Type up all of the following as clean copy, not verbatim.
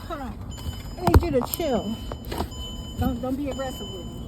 Hold on. I need you to chill. Don't be aggressive with me.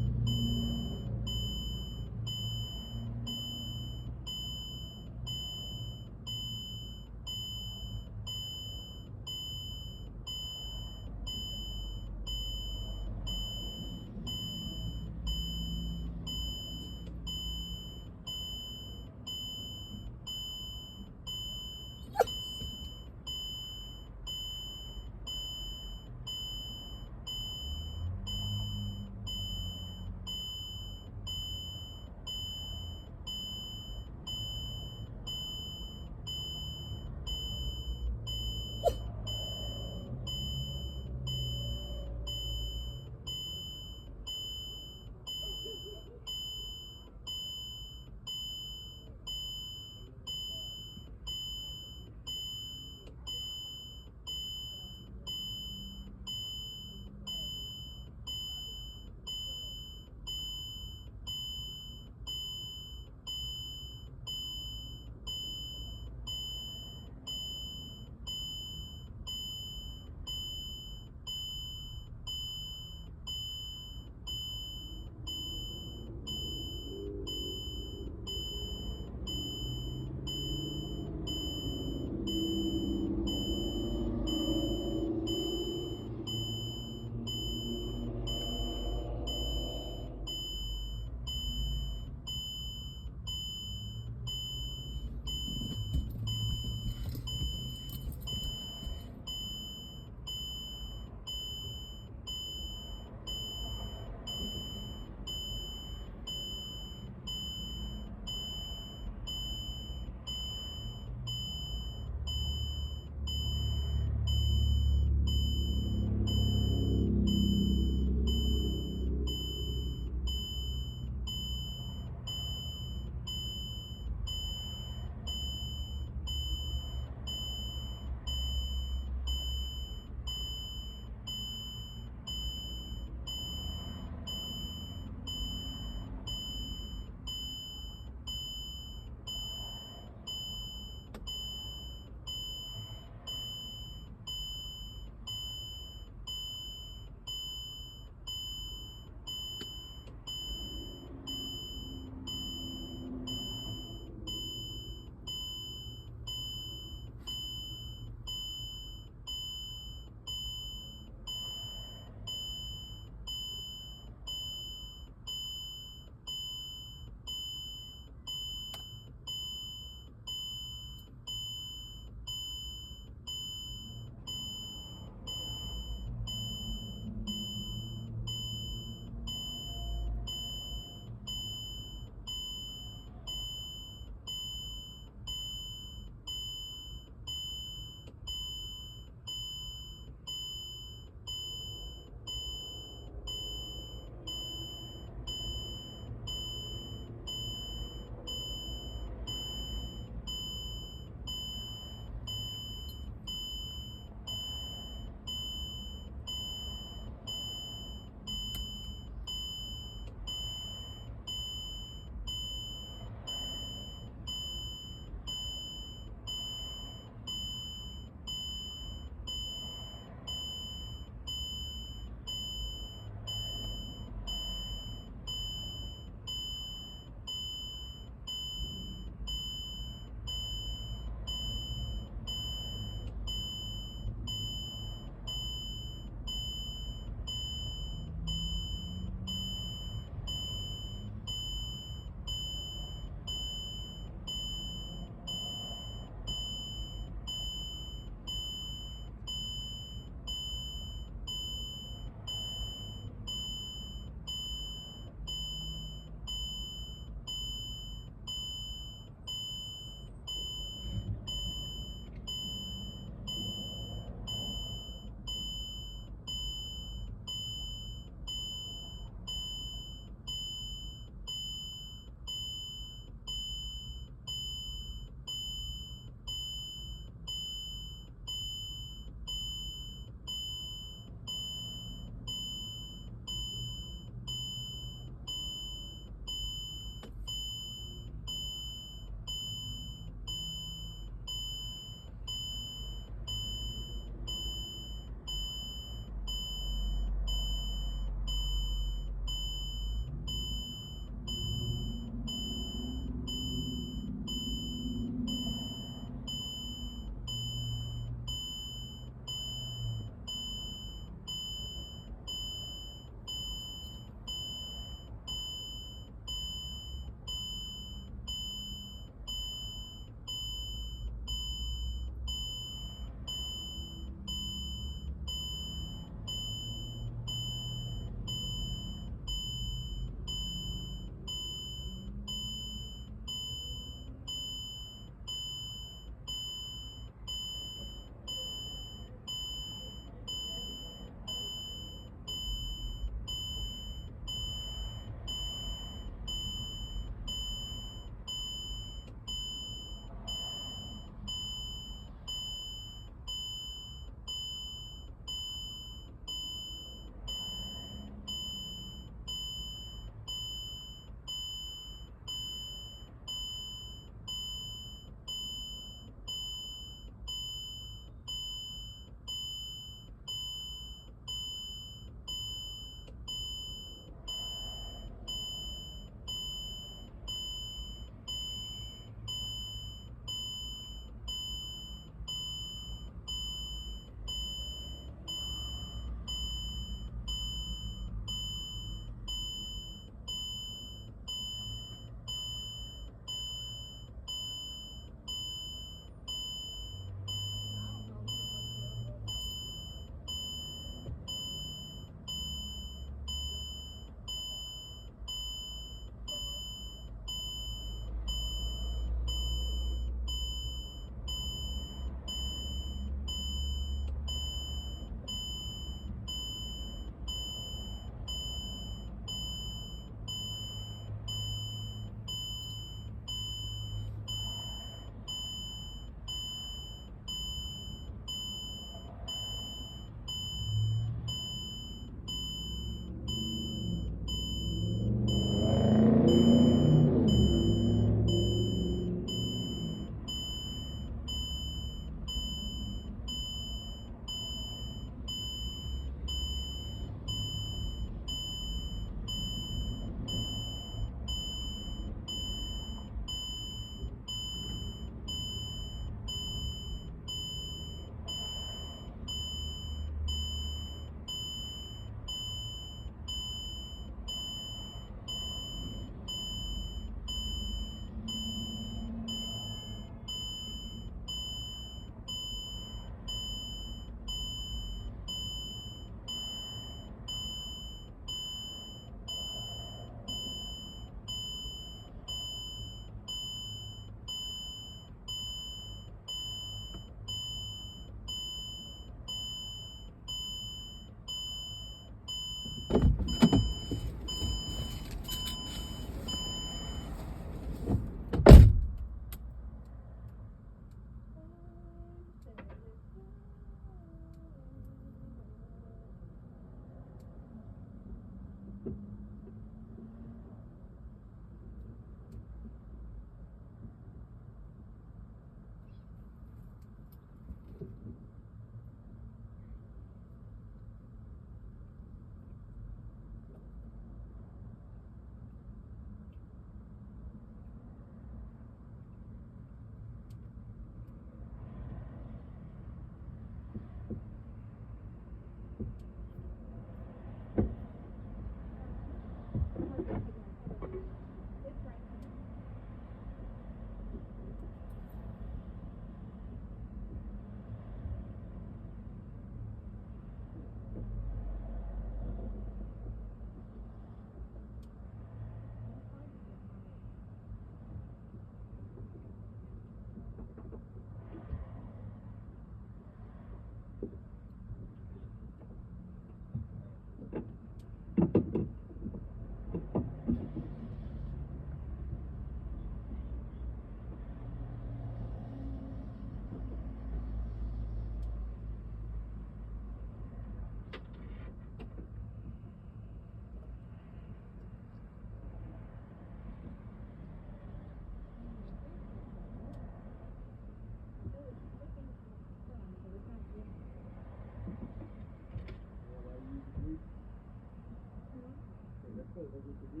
Yeah.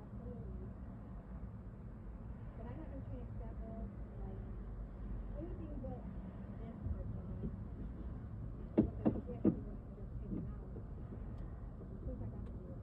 Absolutely. But I haven't changed that up, like, anything but this part, but the suggestion was just taken out. Since I got the new one.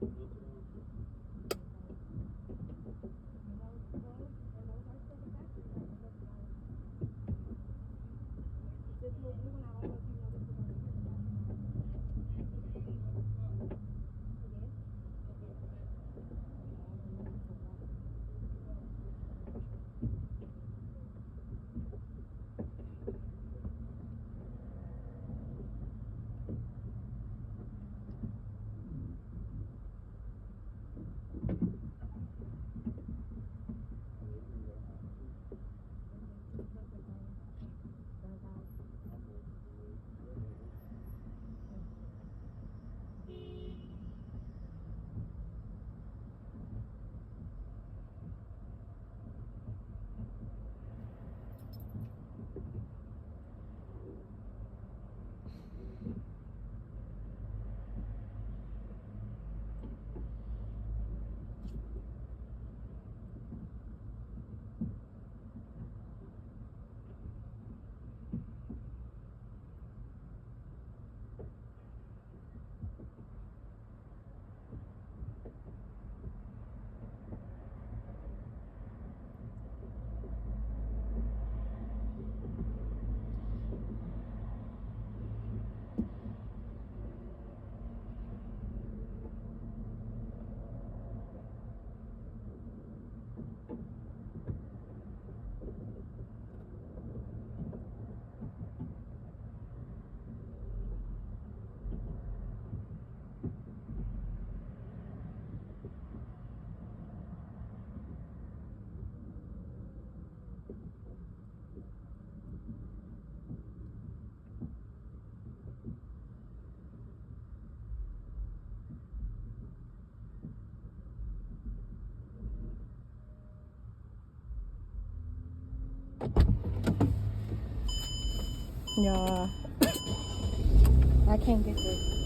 This little blue one, I don't know if you know this is on the Yeah. I can't get this.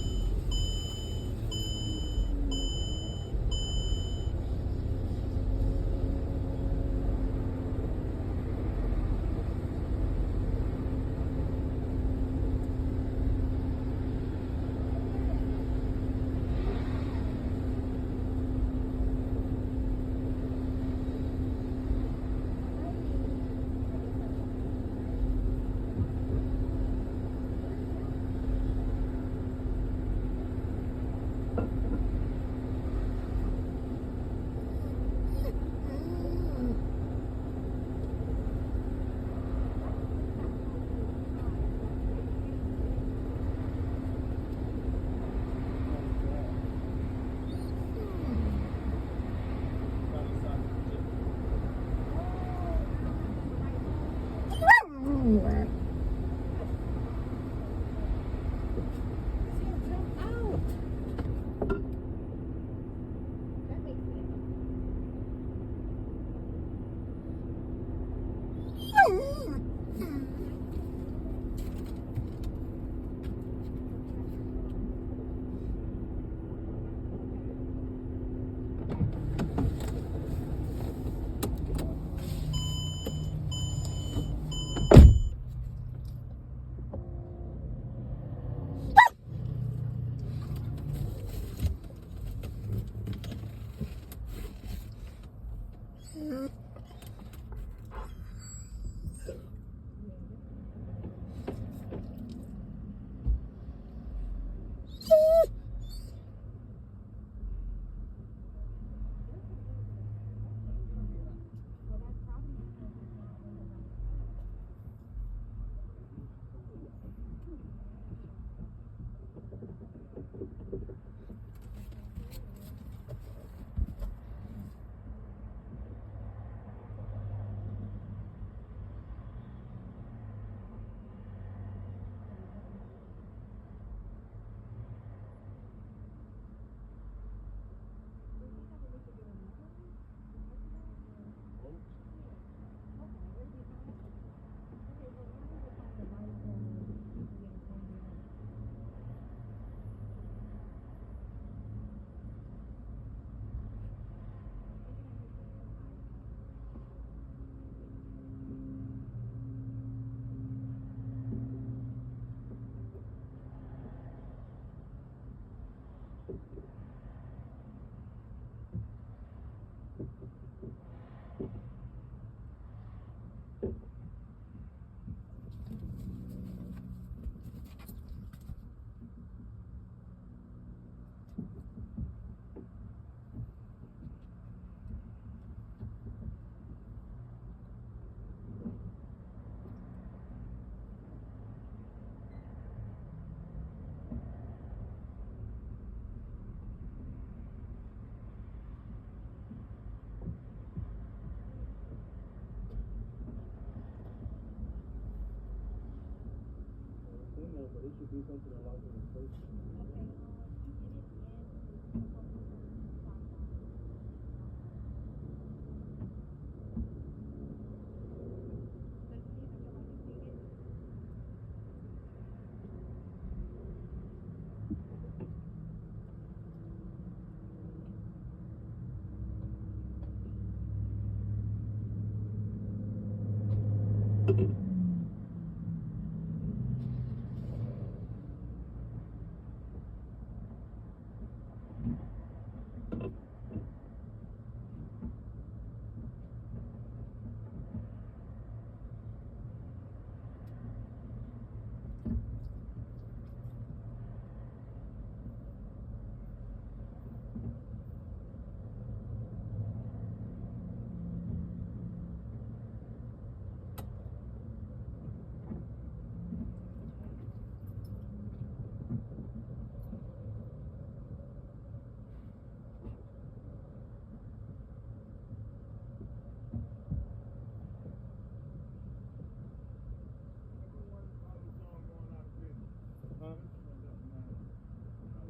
but it should be something along with the first. Okay, you get it in the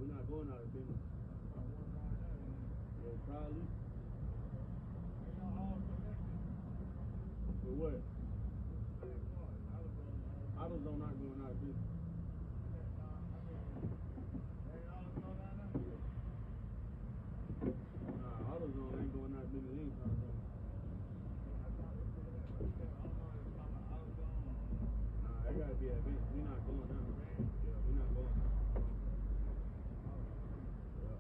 We're not going out of business. Yeah, probably. For what? AutoZone not going out of business. Nah, AutoZone ain't going out of business anytime soon. Nah, it gotta be at events. We're not going out. Yeah, we're not going out. Yeah.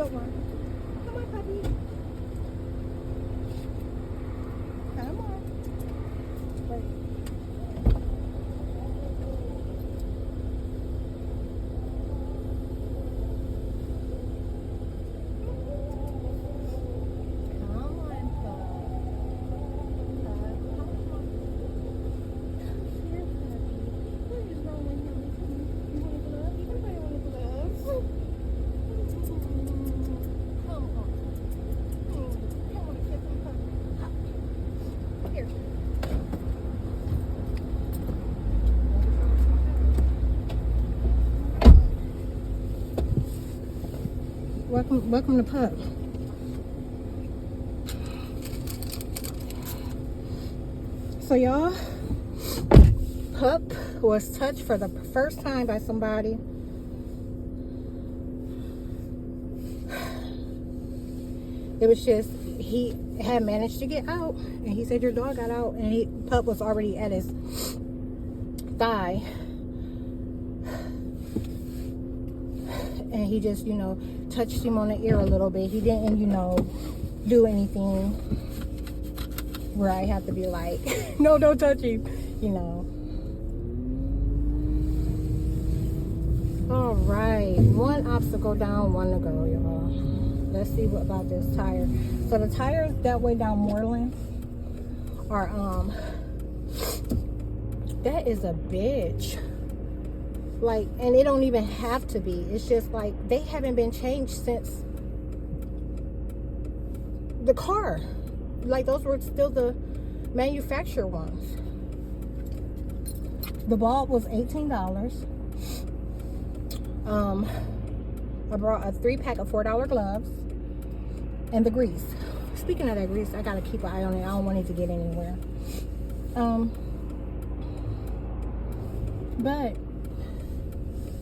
good one. Come on, puppy. Come on. Wait. Come on, pup. Here, puppy. What is wrong with him? You want a glove? Everybody want a glove. Come on. Come on, kiss him, puppy. Here. Welcome to Pup. So y'all, Pup was touched for the first time by somebody. It was just, he had managed to get out, and he said your dog got out, and Pup was already at his thigh. And he just, touched him on the ear a little bit. He didn't, do anything where I have to be like, no, don't touch him, All right, one obstacle down, one to go, y'all. Let's see what about this tire. So the tires that way down Moreland are, that is a bitch. Like, and it don't even have to be. It's just like they haven't been changed since the car. Like, those were still the manufacturer ones. The bulb was $18. I brought a 3-pack of $4 gloves and the grease. Speaking of that grease, I gotta keep an eye on it. I don't want it to get anywhere. But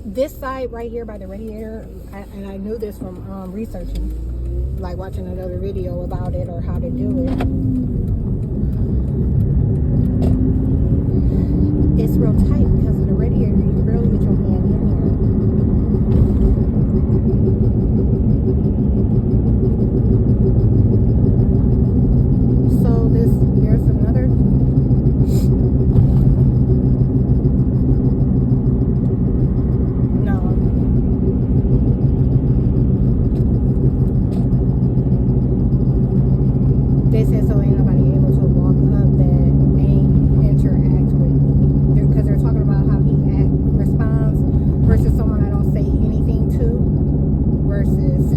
this side right here by the radiator, and I knew this from researching, like watching another video about it or how to do it. It's real tight because of the radiator. You can barely get your hand in here. So there's another. They said so ain't nobody able to walk up that ain't interact with me. Because they're talking about how he responds versus someone I don't say anything to versus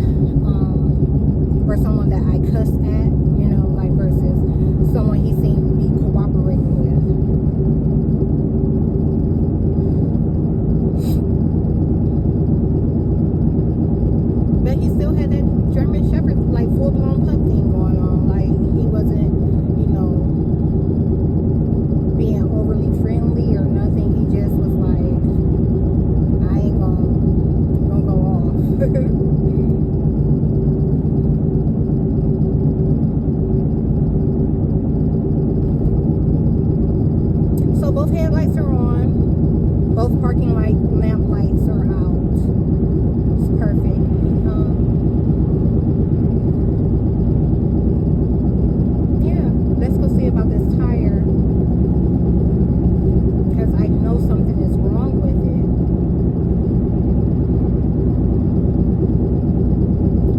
or someone that I cuss at, like versus someone he seemed to be cooperating with. But he still had that German Shepherd, like full-blown pup thing going on. Like, he wasn't, being overly friendly or nothing. He just was like, I ain't gonna go off. So both headlights are on. Both parking lamp lights are out. It's perfect. Yeah, let's go see about this tire, because I know something is wrong with it.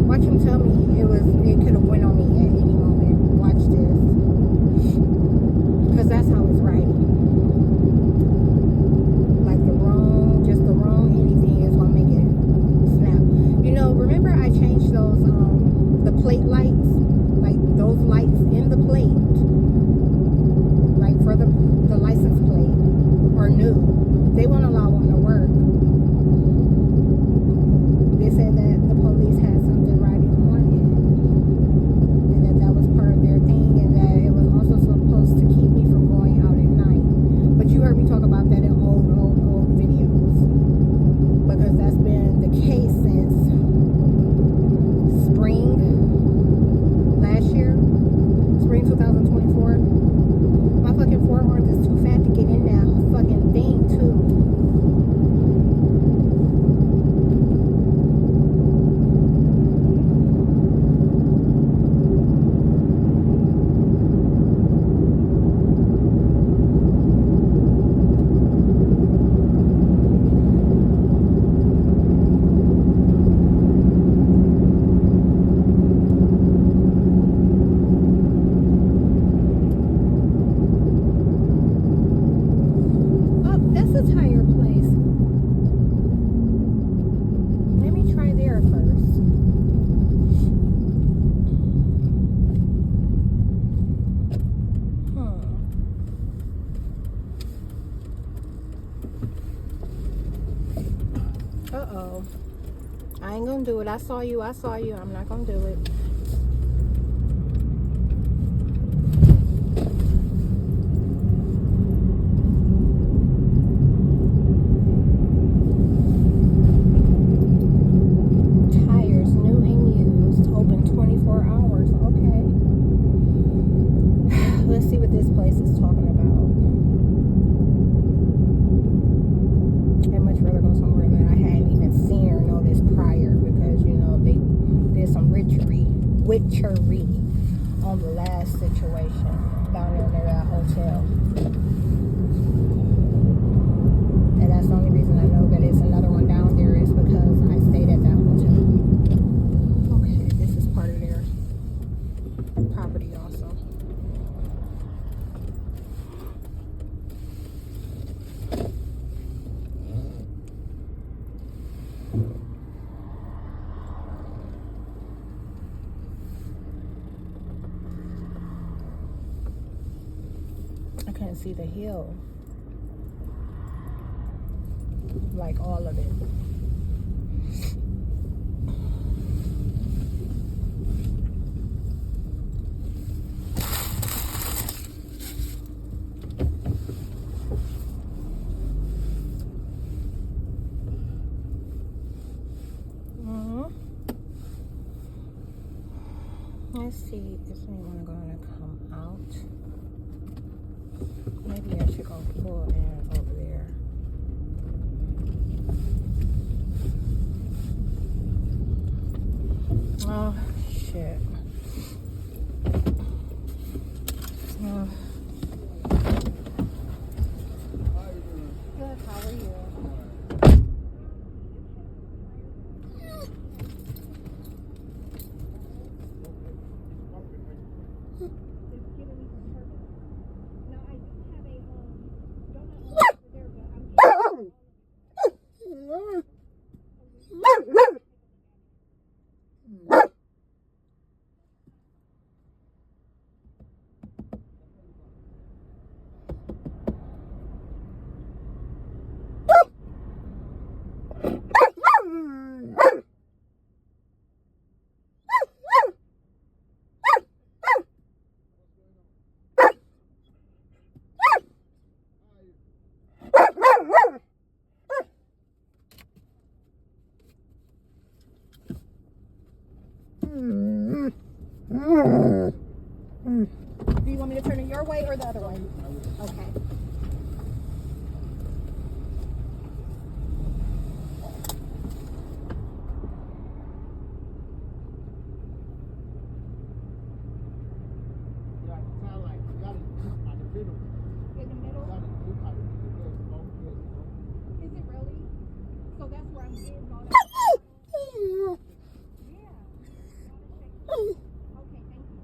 Watch him tell me it could have went on me at any moment. Watch this, because that's how it's writing. Like just the wrong anything. Uh-oh. I ain't gonna do it. I saw you. I'm not gonna do it. Tires, new and used. Open 24 hours. Okay. Let's see what this place is talking about. I'd much rather go somewhere that I hadn't even seen or noticed prior, because you know they did some witchery on the last situation down there near that hotel, and that's the only reason I know that it's another one down there is because I stayed at that hotel. Okay, this is part of their property also. I can't see the hill, like all of it. Let's see, is anyone going to come out? Maybe I should go pull in over there. Oh, shit. Oh. Good, how are you? It's giving me some purpose. Now I do have a donut over there, but I'm getting Do you want me to turn it your way or the other way? Okay. in the middle. Is it really? So that's where I'm getting all that. Yeah. Okay, thank you.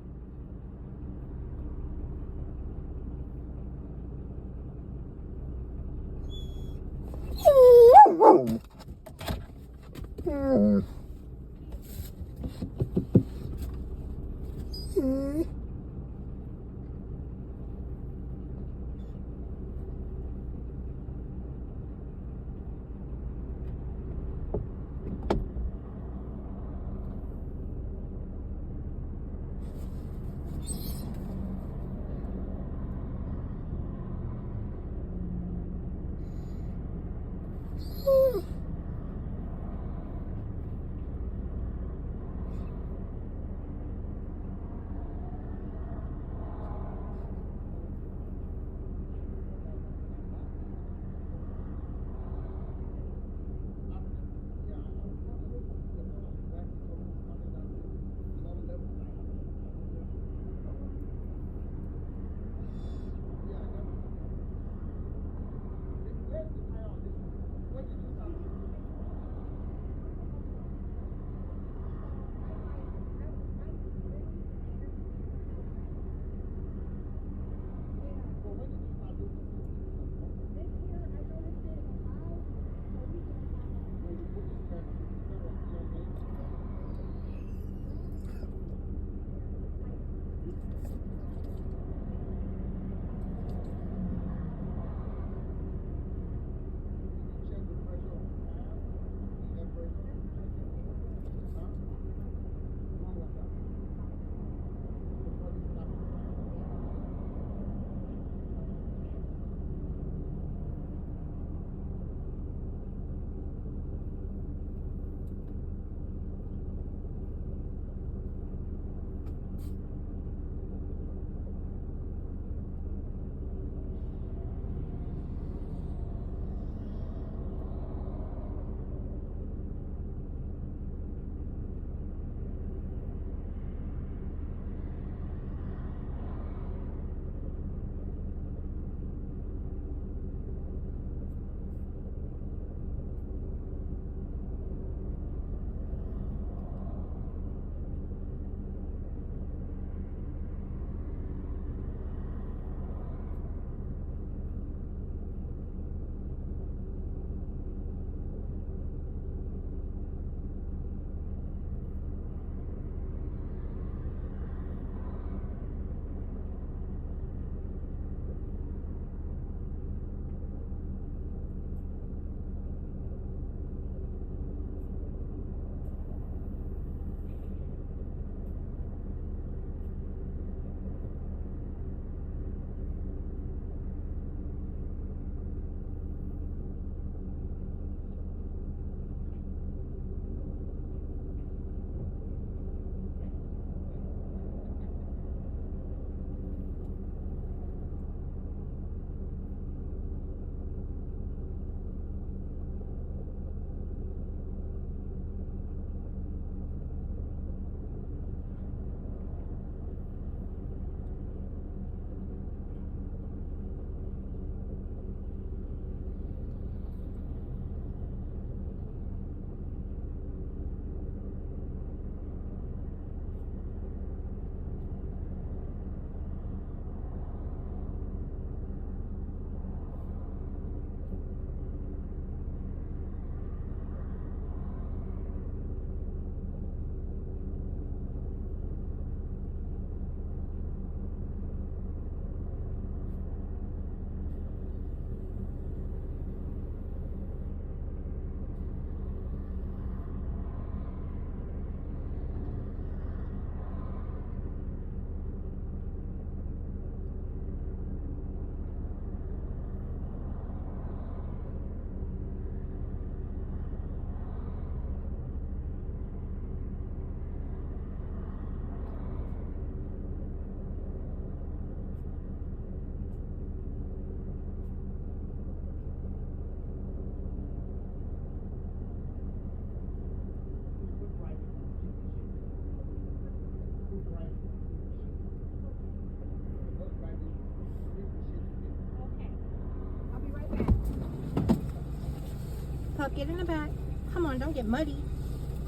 Get in the back. Come on, don't get muddy.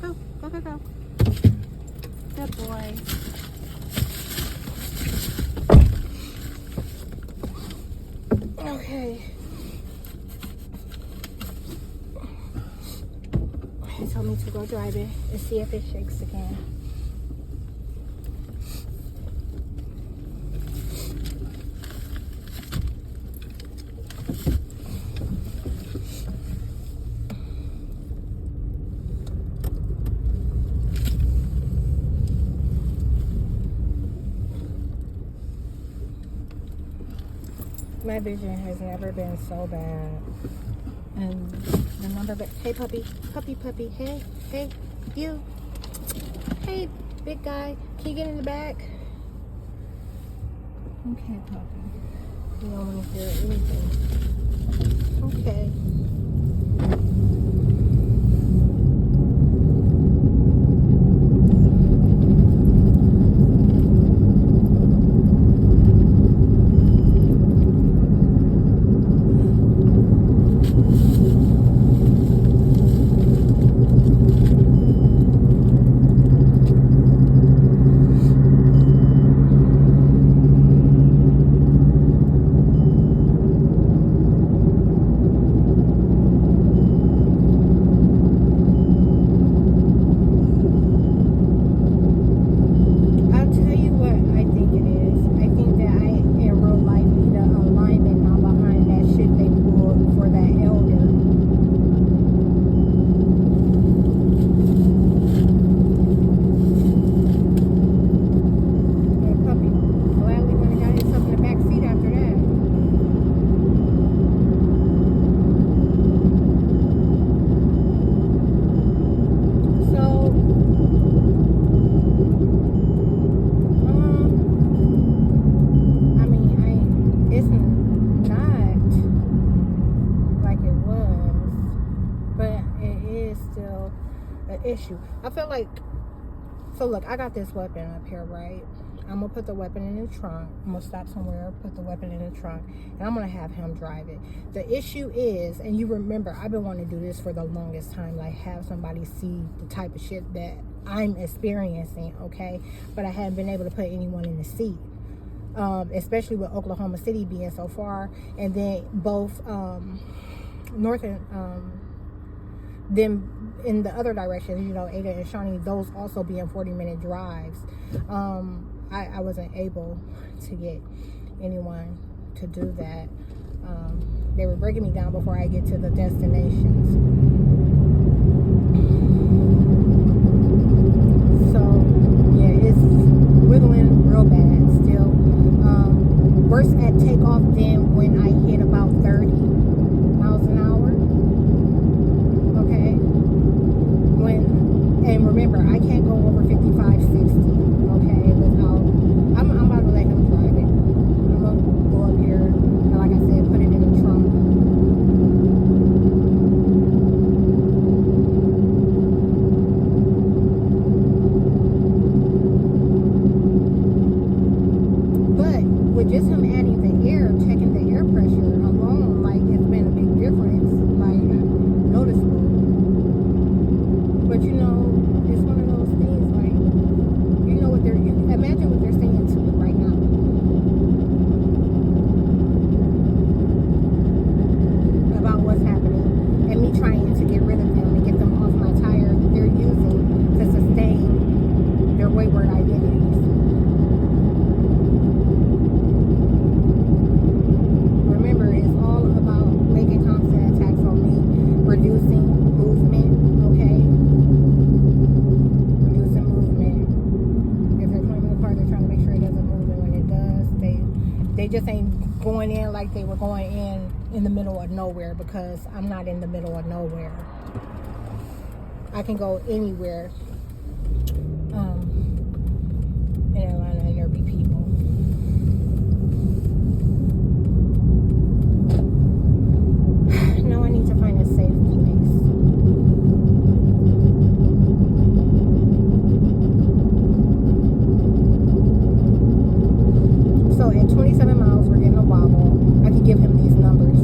Go, go, go, go. Good boy. Okay. He told me to go drive it and see if it shakes again. My vision has never been so bad. And the number, hey puppy, puppy, hey, you. Hey, big guy, can you get in the back? Okay, puppy. You don't want to hear anything. Okay. Issue. I feel like, so look, I got this weapon up here, right? I'm gonna put the weapon in the trunk. I'm gonna stop somewhere, put the weapon in the trunk, and I'm gonna have him drive it. The issue is, and you remember, I've been wanting to do this for the longest time, like have somebody see the type of shit that I'm experiencing, okay? But I haven't been able to put anyone in the seat, especially with Oklahoma City being so far, and then both North and then in the other directions, you know, Ada and Shawnee, those also being 40-minute drives. I wasn't able to get anyone to do that. They were breaking me down before I get to the destinations. So, yeah, it's wiggling real bad still. Worse at takeoff than when I hit about 30 miles an hour. Okay? And remember, I can't go over 55, 60, okay, without, I'm about to let him drive it. I'm going to go up here, and like I said, put it in the trunk. But with just him adding the air, checking the air pressure alone, like, it's been a big difference, like, noticeable. But you know, it's one of those things, like, you know what imagine what they're saying to me right now. About what's happening. And me trying to get rid of them and get them off my tire that they're using to sustain their wayward identities. Remember, it's all about making constant attacks on me, reducing movement, okay? They just ain't going in like they were going in the middle of nowhere, because I'm not in the middle of nowhere. I can go anywhere in Atlanta and there be people. Now I need to find a safe place. So at 27 miles, we're getting a wobble. I can give him these numbers.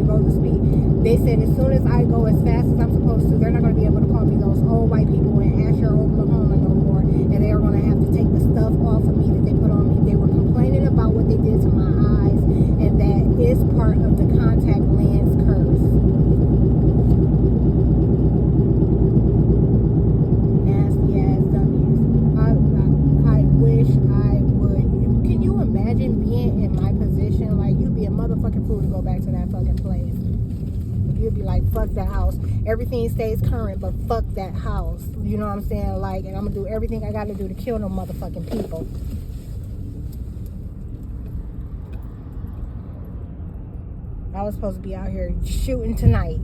to go to speed. They said as soon as I go as fast as I'm supposed to, they're not going to be able to call me those old white people in Asher, Oklahoma no more. And they are going to have to take the stuff off of me that they put on me. They were complaining about what they did to my eyes, and that is part of the contact lens curse. Nasty ass dummies. I wish I would. Can you imagine being in my position? Like, you'd be a motherfucking fool to go back to that fucking place. You'd be like, fuck that house. Everything stays current, but fuck that house. You know what I'm saying? Like, and I'm gonna do everything I gotta do to kill no motherfucking people. I was supposed to be out here shooting tonight.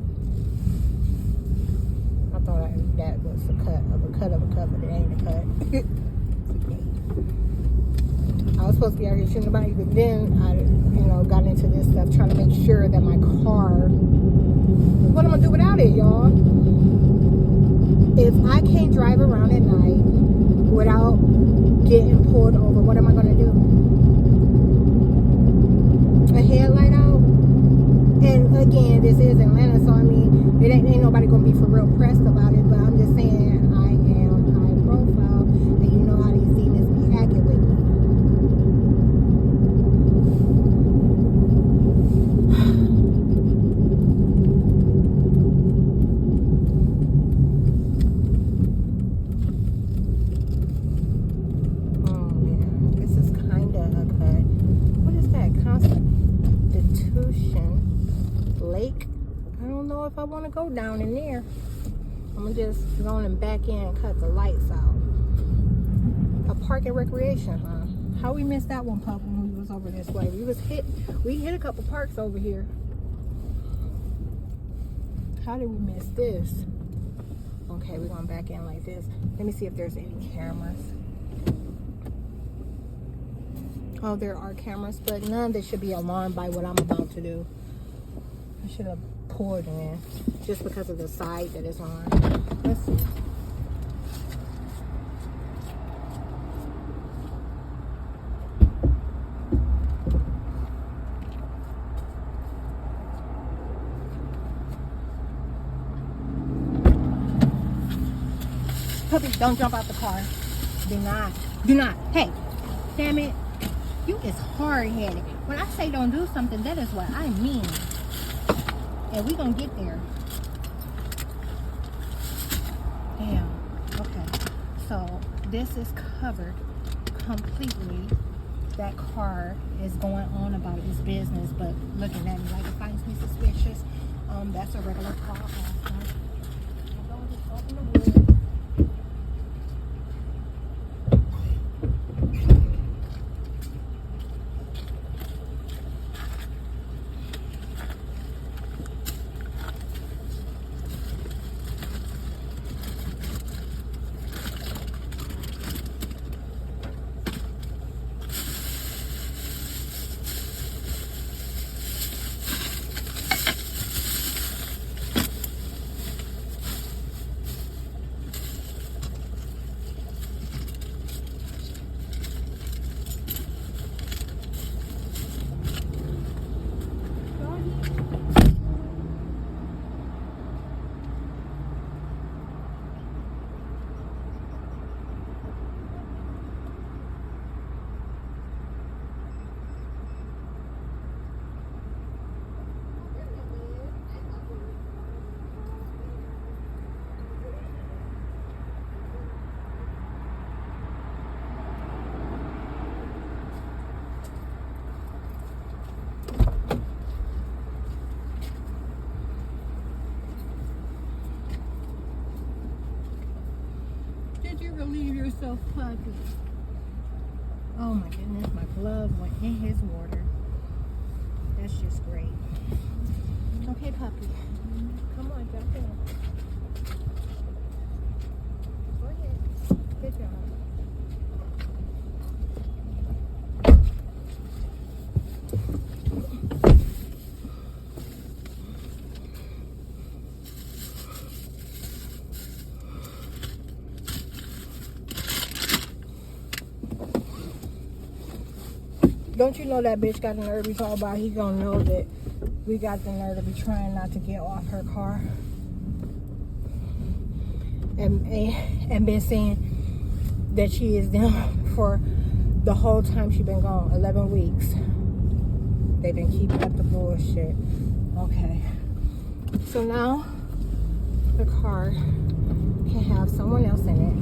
I thought that was a cut of a cut of a cut, but it ain't a cut. I was supposed to be out here shooting about it, but then I, got into this stuff, trying to make sure that my car. What I'm gonna do without it, y'all? If I can't drive around at night without getting pulled over, what am I gonna do? A headlight out? And again, this is Atlanta, so I mean, it ain't nobody gonna be for real pressed about it. But I'm just saying, I am high profile, and you know how these demons be acting with me. If I want to go down in there, I'm gonna just go on and back in and cut the lights out. A park and recreation, huh? How we missed that one, pup, when we was over this way? We hit a couple parks over here. How did we miss this? Okay, we're gonna back in like this. Let me see if there's any cameras. Oh, there are cameras, but none that should be alarmed by what I'm about to do. I should have poured in just because of the side that it's on. Let's see. Puppy, don't jump out the car. Do not. Hey, damn it. You is hard-headed. When I say don't do something, that is what I mean. And we gonna get there. Damn. Okay. So this is covered completely. That car is going on about its business, but looking at me like it finds me suspicious. That's a regular car. Open the wood. Relieve yourself, puppy. Oh my goodness, my glove went in his water. That's just great. Okay, puppy. Come on, jump in. Go ahead. Good job. Don't you know that bitch got a nerve he talk about? He gonna know that We got the nerve to be trying not to get off her car. And been saying that she is down for the whole time she been gone, 11 weeks. They've been keeping up the bullshit. Okay. So now the car can have someone else in it.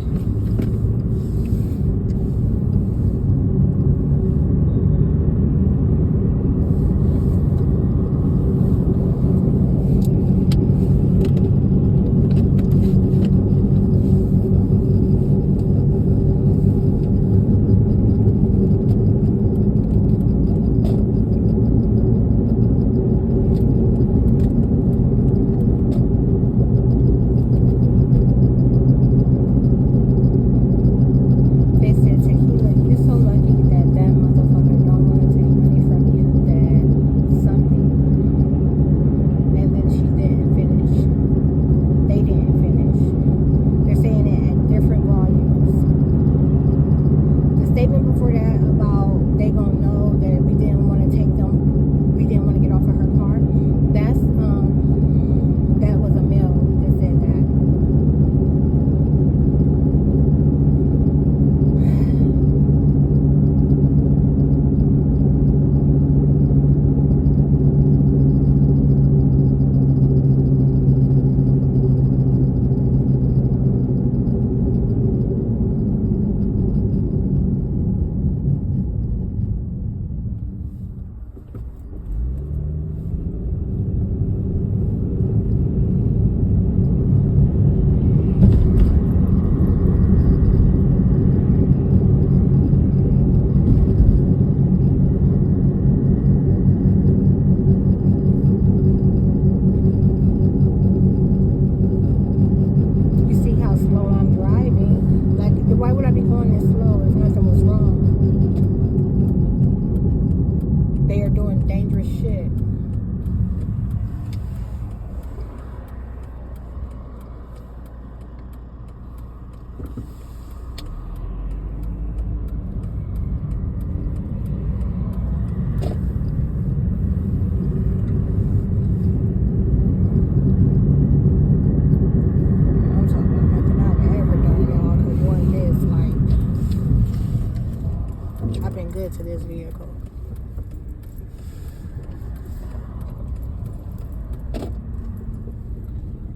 To this vehicle.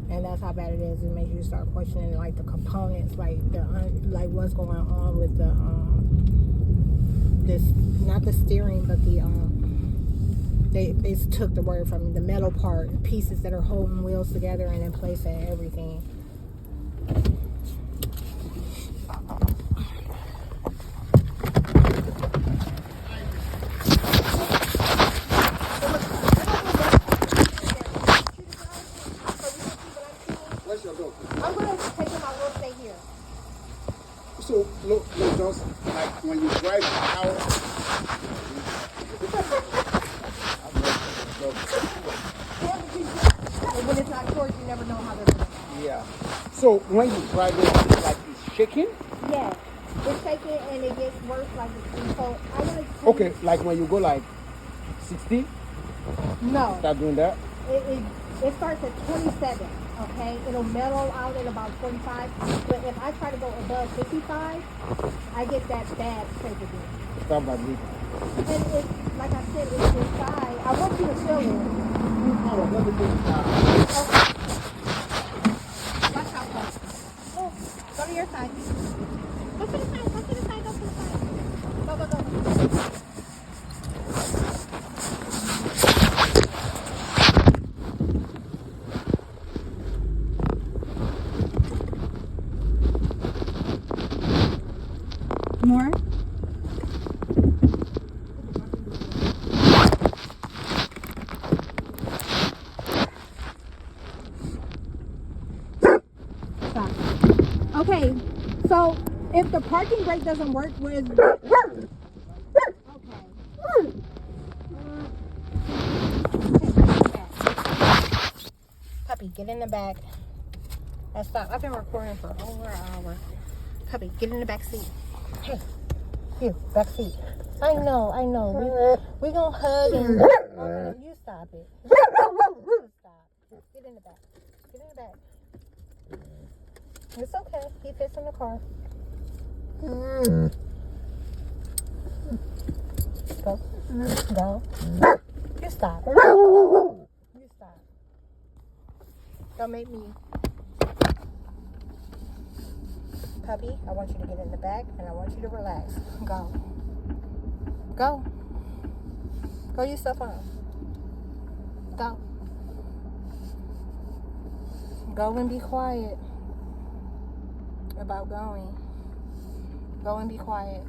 And that's how bad it is. It makes you start questioning like the components, like the like what's going on with the this, not the steering, but the they took the word from the metal part, pieces that are holding wheels together and in place and everything. I'm going to take him out. We'll stay here. So, look, Johnson, like when you drive out, when it's not torqued, you never know how they're going to act. Yeah. So, when you drive it, like it's shaking? Yes. It's shaking and it gets worse like it's so I want to Okay, like when you go like 60? No. Start doing that? It starts at 27, okay? It'll mellow out at about 45. But if I try to go above 55, I get that bad shape again. Start by leaving. And it's, like I said, it's inside. I want you to feel it. Oh, let me do it. Okay. Watch out, though. Oh, go to your side. Go to the side, go to the side, go to the side. Go, go, go. More? Stop. Okay, so if the parking brake doesn't work, with Puppy, get in the back. And stop. I've been recording for over an hour. Puppy, get in the back seat. Hey, you, back seat. I know. We gonna hug and you stop. stop it. Just stop. Get in the back. Get in the back. It's okay. He fits in the car. Go. Go. You stop. You stop. Don't make me. Puppy, I want you to get in the back and I want you to relax. Go. Go. Go use your phone. Go. Go and be quiet about going. Go and be quiet.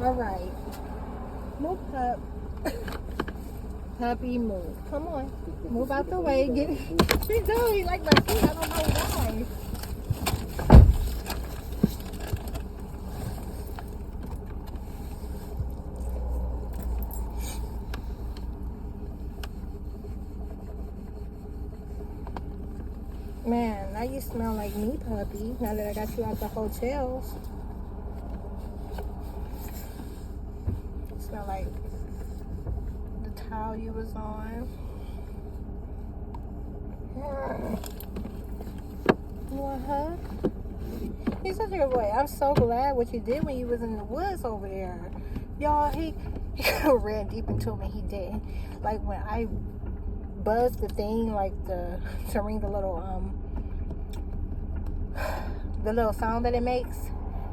All right. Move up. Puppy, move. Come on. Move out the way. Get He does. He like my feet. I don't know why. Man, now you smell like me, puppy. Now that I got you out the hotels. You smell like the towel you was on. You want a hug? He's such a good boy. I'm so glad what you did when you was in the woods over there. Y'all, he ran deep into him and he didn't. Like when I buzzed the thing, like to ring the little sound that it makes,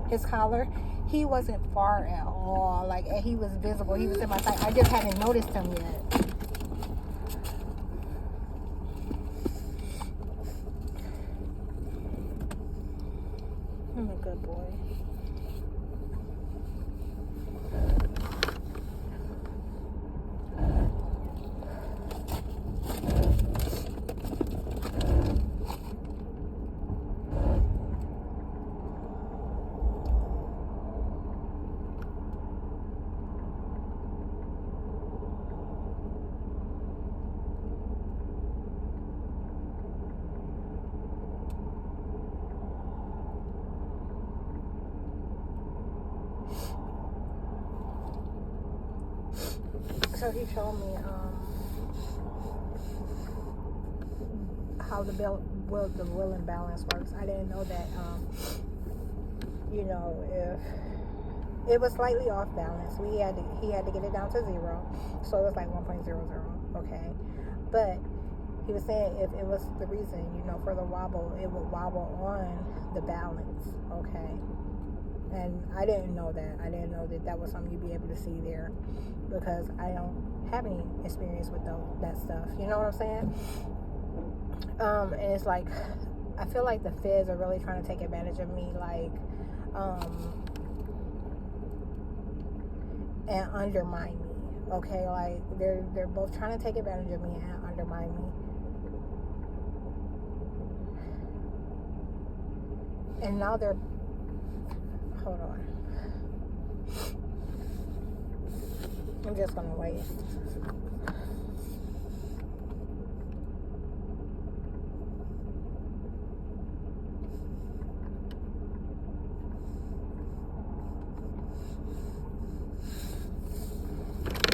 his collar, he wasn't far at all. Like he was visible. He was in my sight. I just hadn't noticed him yet. I'm a good boy. So he showed me how the will and balance works. I didn't know that you know, if it was slightly off balance, he had to get it down to 0, so it was like 1.00. Okay, but he was saying if it was the reason, you know, for the wobble, it would wobble on the balance. Okay. And I didn't know that. I didn't know that that was something you'd be able to see there, because I don't have any experience with that stuff. You know what I'm saying? And it's like, I feel like the feds are really trying to take advantage of me, like, and undermine me. Okay, like they're both trying to take advantage of me and undermine me. And now they're, hold on. I'm just gonna wait.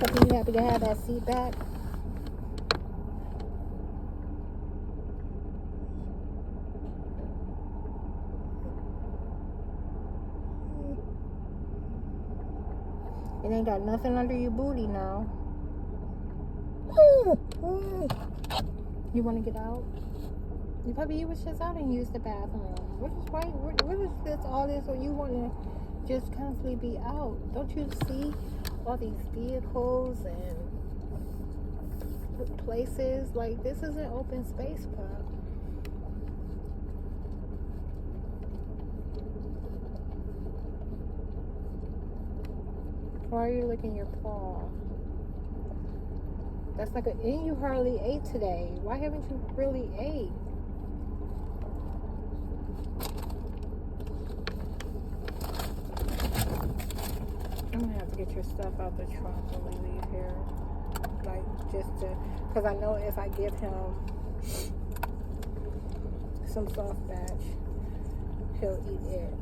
Are you happy to have that seat back? It ain't got nothing under your booty now. You want to get out? You probably you was just out and use the bathroom. What is right? What is this? All this? Or you want to just constantly be out? Don't you see all these vehicles and places? Like this is an open space, pup. Why are you licking your paw? That's not good. And you hardly ate today. Why haven't you really ate? I'm gonna have to get your stuff out the trunk when we leave here. Like, just to, because I know if I give him some soft batch, he'll eat it.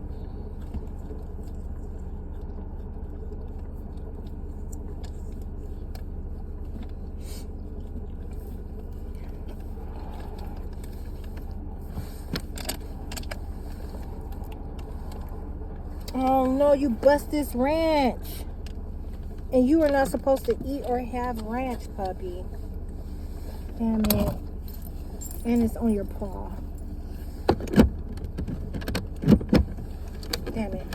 Oh no, you bust this ranch. And you are not supposed to eat or have ranch, puppy. Damn it. And it's on your paw. Damn it.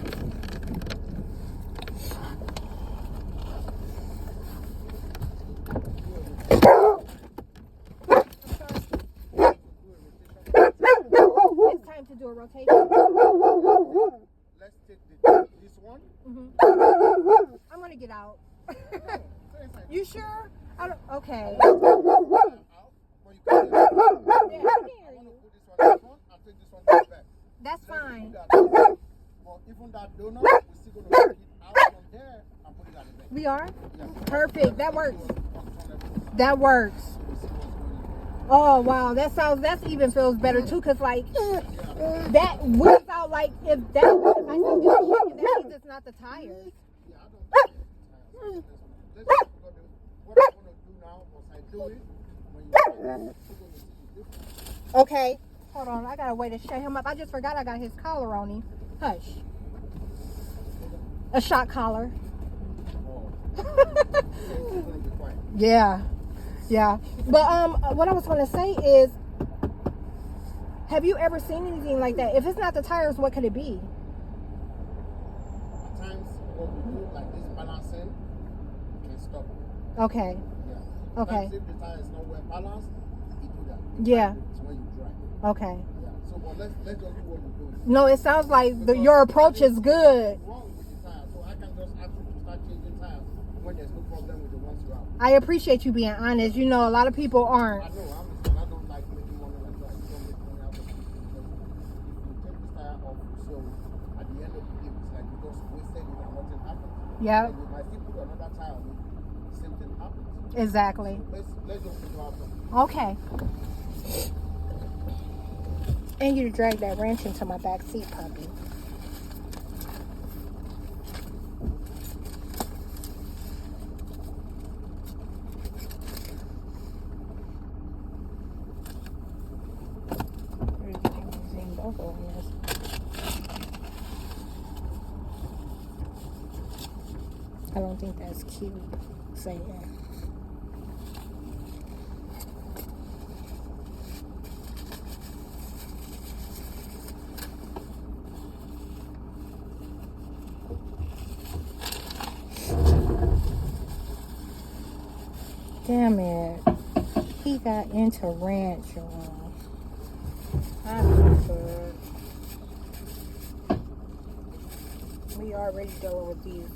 It's time to do a rotation. Let's take this one. I'm gonna get out. You sure? I don't. Okay. Out, but you can Yeah, I can hear I want you. to put this one in front and take this one back. That's Let's fine. do that. But even that donut, we're still going to take it out from there and put it at the back. We are? Yeah. Perfect. That works. That works. Oh wow, that even feels better too, cause like that whips out like if I see you shaking, that means it's not the tires. Yeah, I don't think it's what I'm going to do now was I do it when you Okay, hold on, I got a way to shut him up. I just forgot I got his collar on him. Hush. A shot collar. Yeah. Yeah. But what I was gonna say is, have you ever seen anything like that? If it's not the tires, what could it be? At times, what we do, like this balancing, we can stop. Okay. Yeah. Okay. Sometimes if the tire is not well balanced, you do that. Yeah. It's when you drive. Okay. Yeah. So, but let's just do what we're doing. No, it sounds like your approach is good. What's wrong with the tire? So I can just ask you to start changing tires when there's no problem with the ones you have. I appreciate you being honest. You know, a lot of people aren't. I know, I don't like making money like that. You don't make money out of it. Because if you take this tire off, so at the end of the day, it's like you just wasted it and nothing happened. Yeah. And you might still put another tire on it, the same thing happens. Exactly. Let's just figure out something. Okay. And you drag that wrench into my back seat, puppy. I don't think that's cute saying. Damn it. He got into ranch, y'all. I'm good. We already dealing with these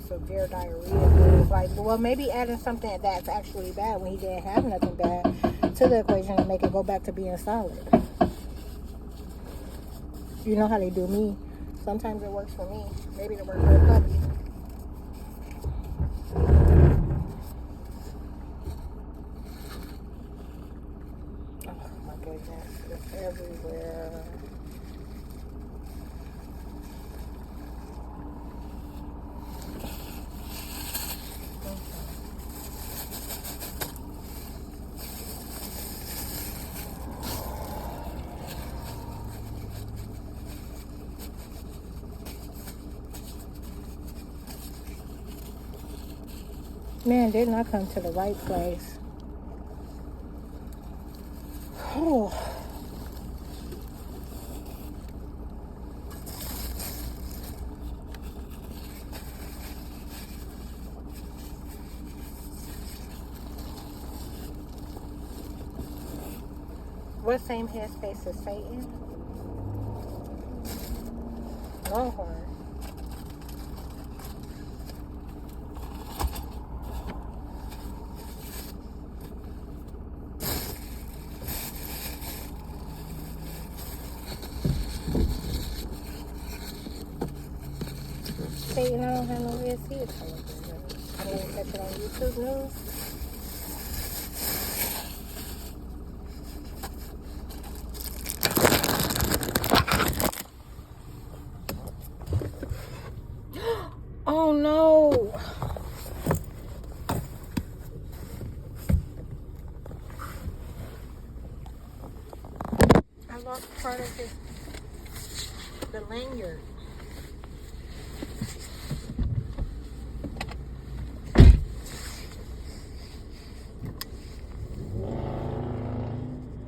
severe diarrhea things. Like, well, maybe adding something that's actually bad when he didn't have nothing bad to the equation to make it go back to being solid. You know how they do me. Sometimes it works for me. Maybe it works for the puppy. Oh my goodness, it's everywhere. Man, didn't I come to the right place? Oh. What same headspace as Satan? Longhorn. Satan, I don't have no way to see it. I didn't catch it on YouTube News. Oh no! I lost part of the lanyard.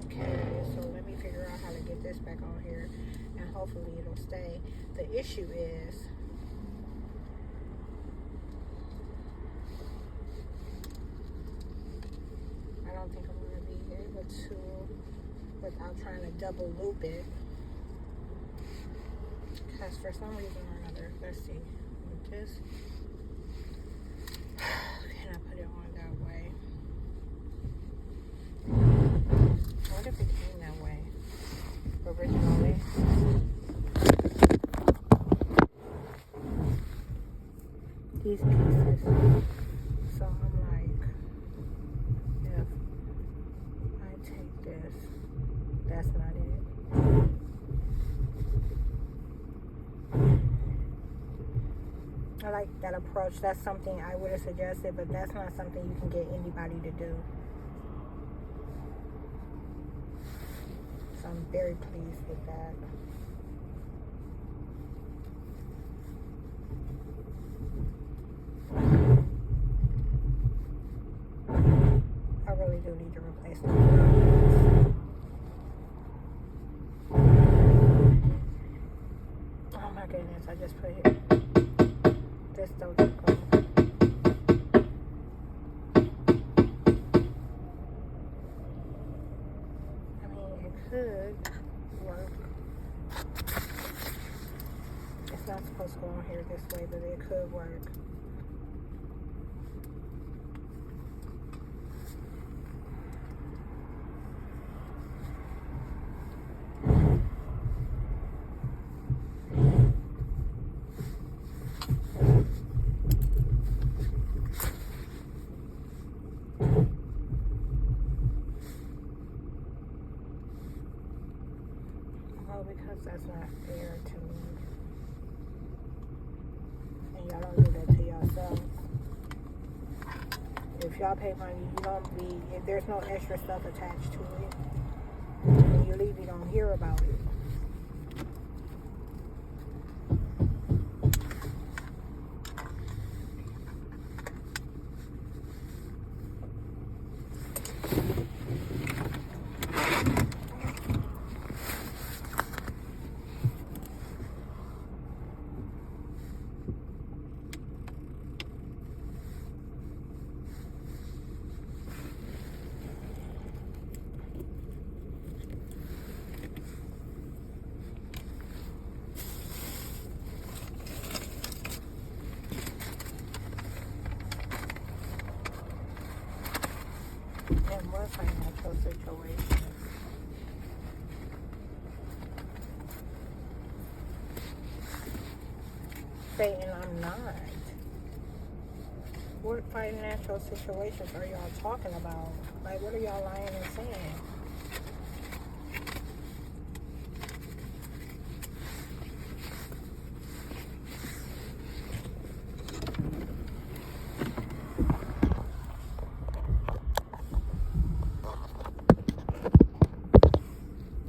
Okay, so let me figure out how to get this back on here, and hopefully it'll stay. The issue is, I don't think I'm going to be able to, without trying to double loop it. Because for some reason or another, let's see, with this, can I put it on that way? What if it came that way originally? These pieces. So I'm like, if I take this, that's not it. I like that approach. That's something I would have suggested, but that's not something you can get anybody to do. So I'm very pleased with that. I really do need to replace them. Oh my goodness, I just put it. This don't go. I mean, it could work. It's not supposed to go on here this way, but it could work. Because that's not fair to me. And y'all don't do that to yourself. If y'all pay money, you don't be, if there's no extra stuff attached to it, and you leave, you don't hear about it. And what financial situation? Saying I'm not. What financial situations are y'all talking about? Like, what are y'all lying and saying?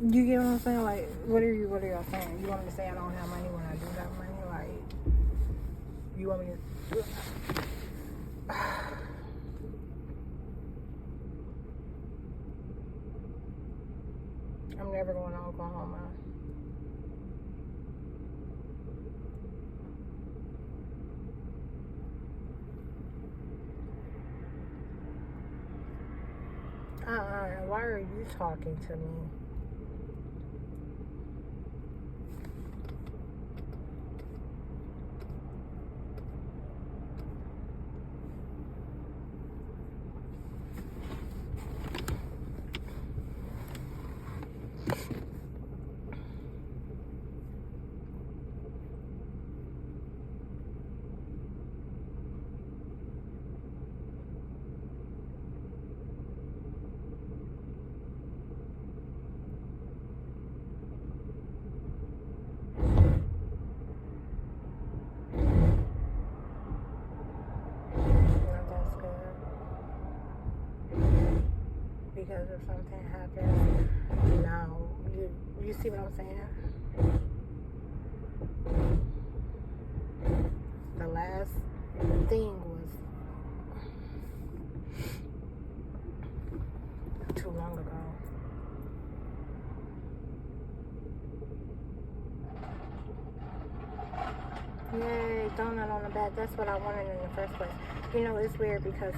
You get what I'm saying? Like, what are y'all saying? You want me to say I don't have money when I do have money? Like, you want me to... I'm never going to Oklahoma. Why are you talking to me? That's good. Because if something happens, now you see what I'm saying? The last thing was too long ago. Yay, donut on the back. That's what I wanted in the first place. You know, it's weird because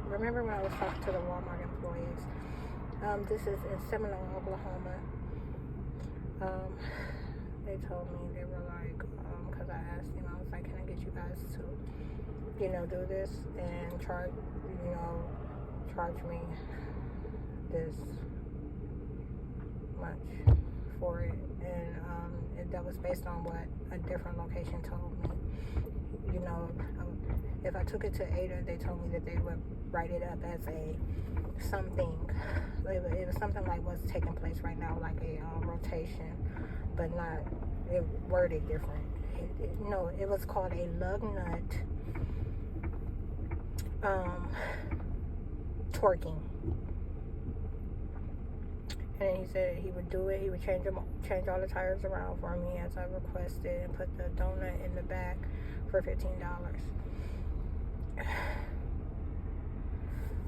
remember when I was talking to the Walmart employees? This is in Seminole, Oklahoma. They told me, they were like, because I asked, I was like, can I get you guys to, do this and charge me this much for it. And that was based on what a different location told me. If I took it to Ada, they told me that they would write it up as something. It was something like what's taking place right now, like a rotation, but not it worded different. It was called a lug nut torquing. And he said he would do it. He would change all the tires around for me as I requested, and put the donut in the back for $15.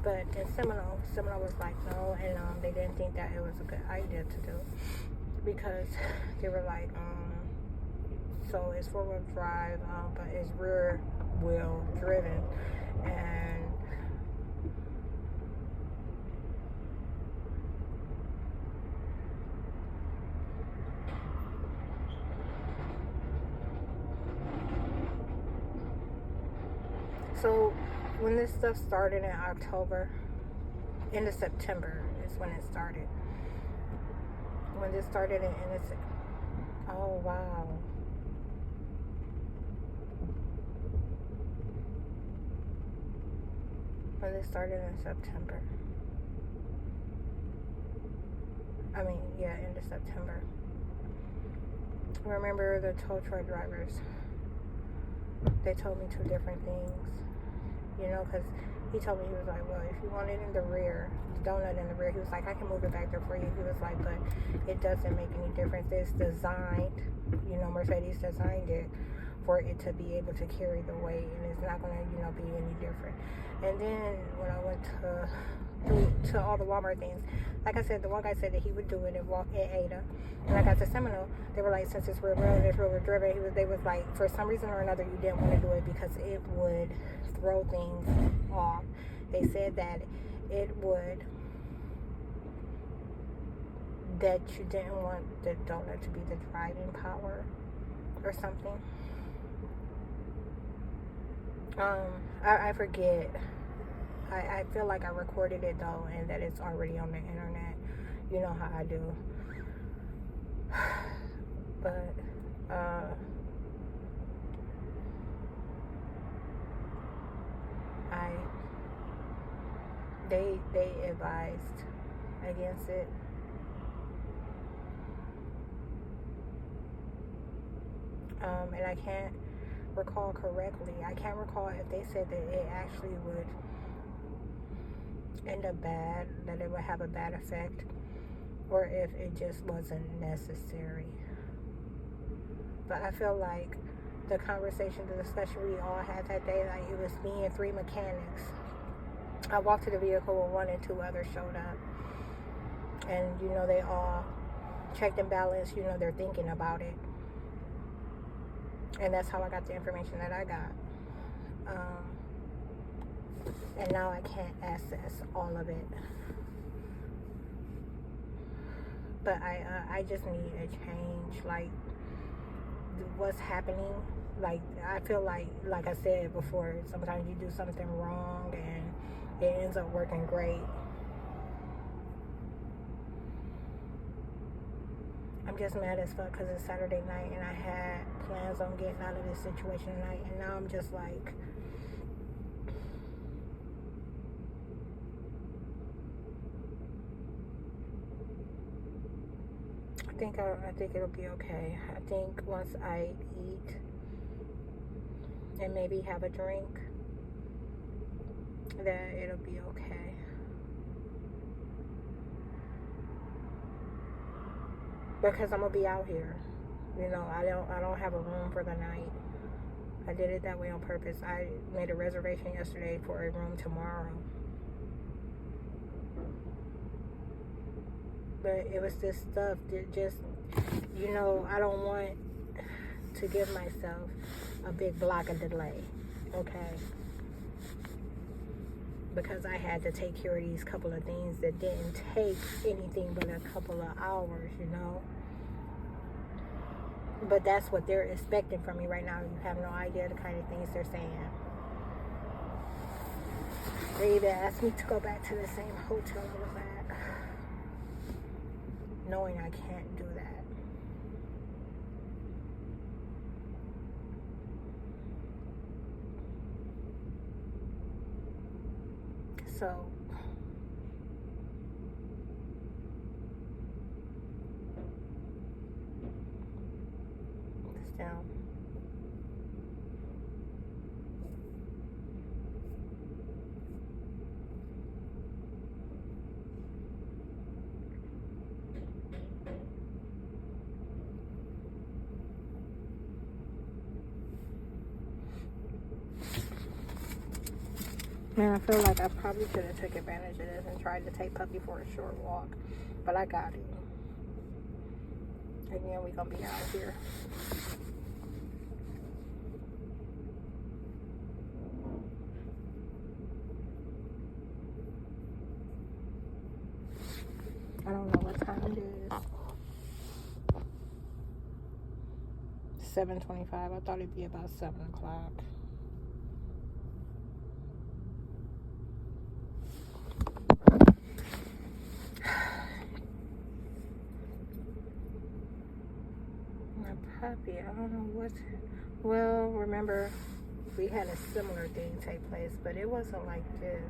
But in Seminole was like no, and they didn't think that it was a good idea to do, because they were like, so it's 4-wheel drive, but it's rear wheel driven, and so when this stuff started in October, into September is when it started. When this started oh wow. When this started in September. Into September. Remember the tow truck drivers, they told me two different things. Because he told me, he was like, well, if you want it in the rear, the donut in the rear, he was like, I can move it back there for you. He was like, but it doesn't make any difference. It's designed, Mercedes designed it for it to be able to carry the weight, and it's not going to, be any different. And then when I went to all the Walmart things, like I said, the one guy said that he would do it in Ada. When I got to Seminole, they were like, since it's rear wheel and it's rear wheel driven, they was like, for some reason or another, you didn't want to do it because it would throw things off. They said that that you didn't want the donut to be the driving power or something. I forget. I feel like I recorded it though, and that it's already on the internet. You know how I do. But they advised against it. And I can't recall correctly. I can't recall if they said that it actually would end up bad, that it would have a bad effect, or if it just wasn't necessary. But I feel like the conversation, the discussion we all had that day, like it was me and 3 mechanics. I walked to the vehicle when 1 and 2 others showed up. And, you know, they all checked and balanced, you know, they're thinking about it. And that's how I got the information that I got. And now I can't access all of it. But I just need a change. Like, what's happening, like, I feel like I said before, sometimes you do something wrong and it ends up working great. I'm just mad as fuck because it's Saturday night and I had plans on getting out of this situation tonight, and now I'm just like, I think it'll be okay. I think once I eat and maybe have a drink, that it'll be okay. Because I'm gonna be out here. You know, I don't have a room for the night. I did it that way on purpose. I made a reservation yesterday for a room tomorrow. But it was this stuff that just, you know, I don't want to give myself a big block of delay, okay? Because I had to take care of these couple of things that didn't take anything but a couple of hours, you know? But that's what they're expecting from me right now. You have no idea the kind of things they're saying. They even asked me to go back to the same hotel I was at, knowing I can't do that. So, still, man, I feel like I probably should have took advantage of this and tried to take Puppy for a short walk, but I got it. Again, we gonna be out here. I don't know what time it is. 7:25. I thought it'd be about 7 o'clock. My puppy, I don't know what. Well, remember, we had a similar thing take place, but it wasn't like this.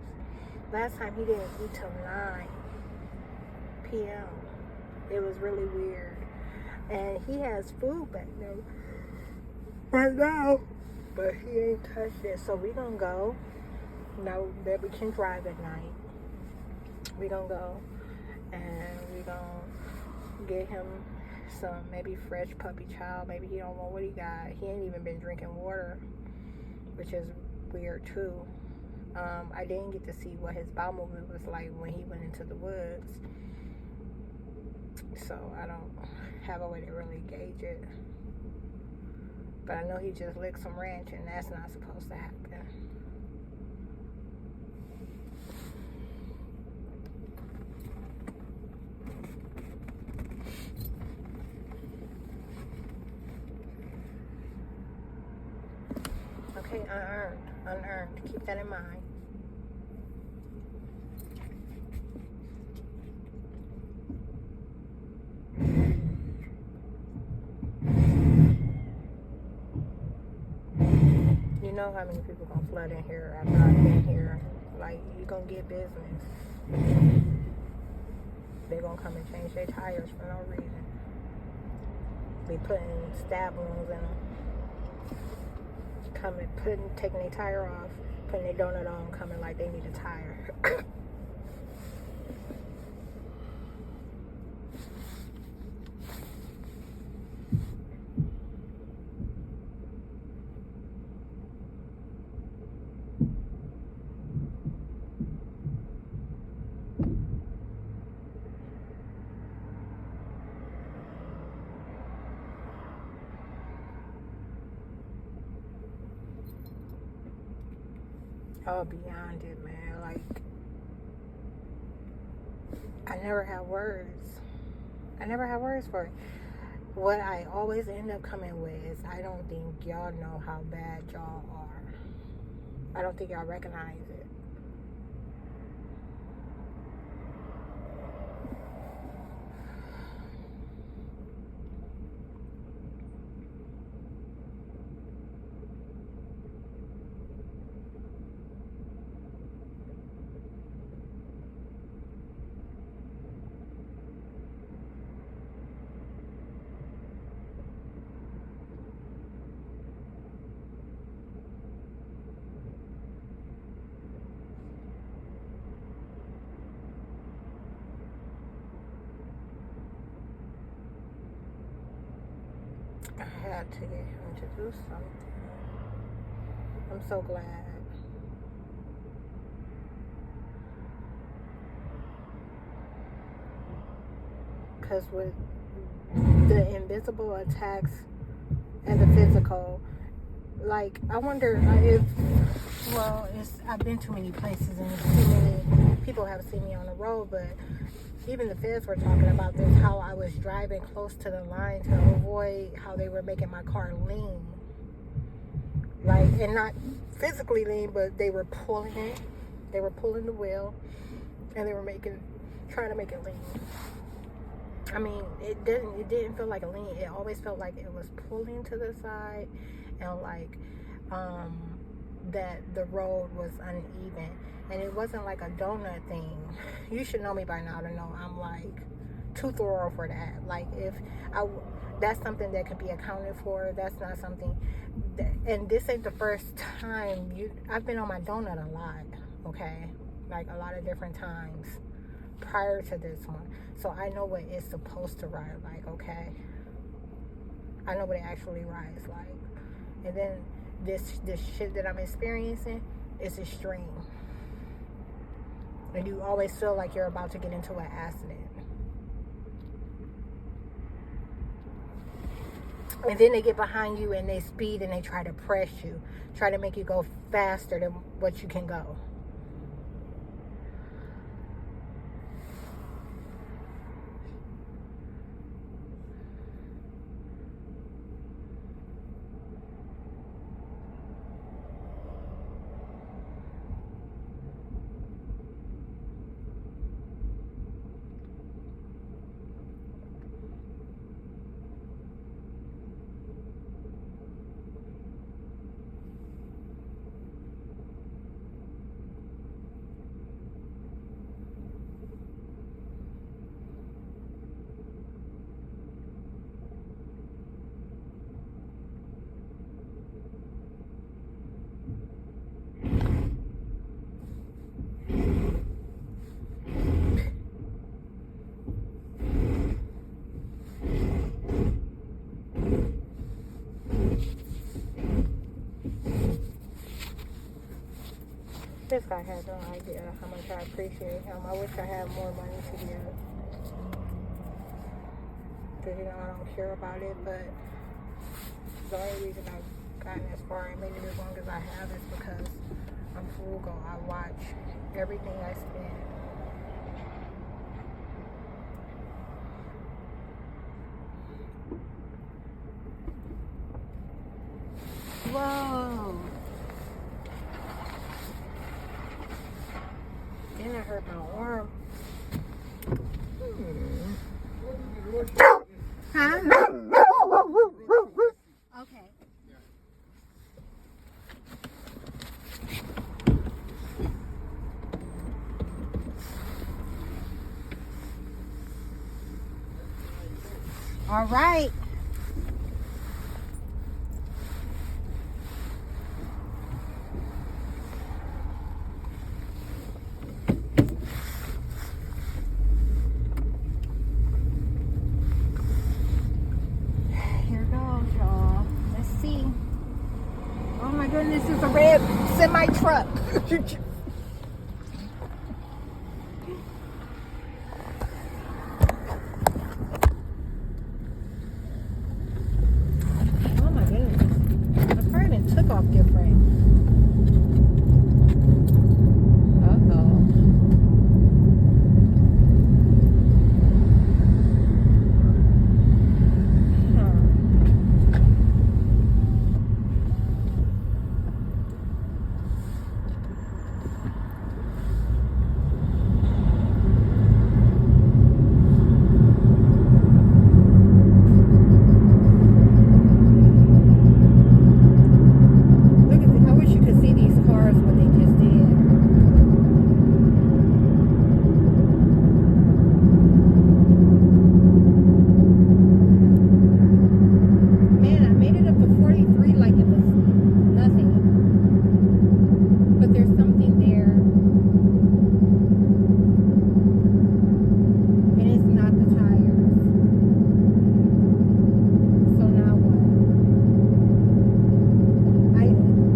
Last time he didn't eat till 9 p.m. It was really weird. And he has food back there right now, but he ain't touched it. So we gonna go. Now that we can drive at night, we gonna go and we gonna get him some maybe fresh puppy chow. Maybe he don't know what he got. He ain't even been drinking water, which is weird too. I didn't get to see what his bowel movement was like when he went into the woods, so I don't have a way to really gauge it. But I know he just licked some ranch, and that's not supposed to happen. Okay, unearned. Keep that in mind. You know how many people gonna flood in here after I've been here. Like, you gonna get business. They gonna come and change their tires for no reason. Be putting stab wounds in them. Taking their tire off, putting their donut on, coming like they need a tire. Oh, beyond it, man. Like, I never have words. I never have words for it. What I always end up coming with is, I don't think y'all know how bad y'all are. I don't think y'all recognize it. I had to get him to do something. I'm so glad. Because with the invisible attacks and the physical, like, I wonder if, well, I've been to many places and too many people have seen me on the road, but even the feds were talking about this, how I was driving close to the line to avoid how they were making my car lean. Like, and not physically lean, but they were pulling it. They were pulling the wheel, and they were trying to make it lean. I mean, it didn't feel like a lean. It always felt like it was pulling to the side, and like, that the road was uneven. And it wasn't like a donut thing. You should know me by now to know I'm like too thorough for that. Like, that's something that could be accounted for. That's not something and this ain't the first time I've been on my donut a lot, okay? Like, a lot of different times prior to this one. So I know what it's supposed to ride like, okay? I know what it actually rides like. And then this shit that I'm experiencing is extreme. And you always feel like you're about to get into an accident. And then they get behind you and they speed and they try to press you, try to make you go faster than what you can go. This guy has no idea how much I appreciate him. I wish I had more money to give. Because, you know, I don't care about it, but the only reason I've gotten as far and made it as long as I have is because I'm frugal. I watch everything I spend. Whoa. Then I hurt my arm. Huh? Okay. All right. This is a red semi truck. Oh my goodness. The car then took off different.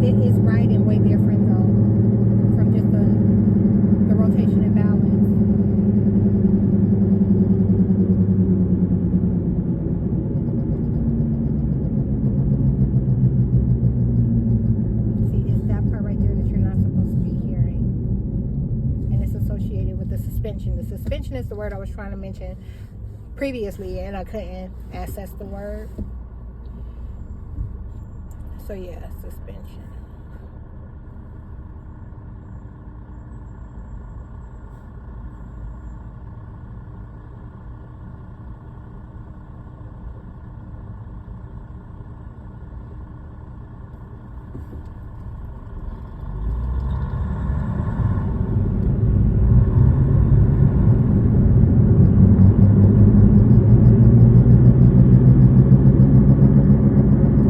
It is right and way different though from just the rotation and balance. See, it's that part right there that you're not supposed to be hearing. And it's associated with the suspension. The suspension is the word I was trying to mention previously and I couldn't access the word. So yeah, suspension.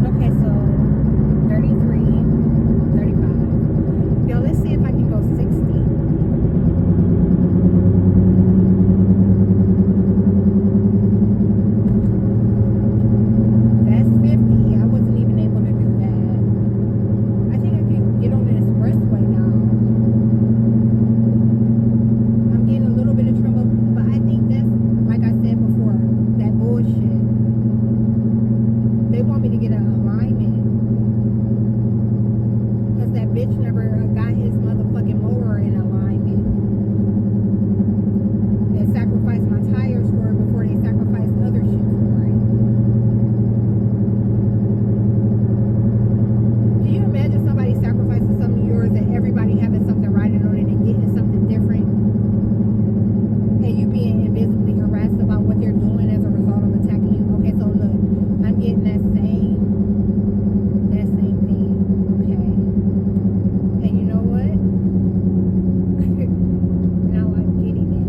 Okay, so 33, 35. Yo, let's see if I can go 60. That's 50. I wasn't even able to do that. I think I can get on the expressway now. I'm getting a little bit of trouble, but I think that's, like I said before, that bullshit. They want me to get an alignment. Because that bitch never got his motherfucking mower in alignment. They sacrificed my tires for it before they sacrificed other shit for it. Can you imagine somebody sacrificing something of yours and everybody having something riding on it and getting something different? And you being invisibly harassed about what they're doing as a result of attacking you? Okay, so look, I'm getting that same thing, okay? And you know what? Now I'm getting it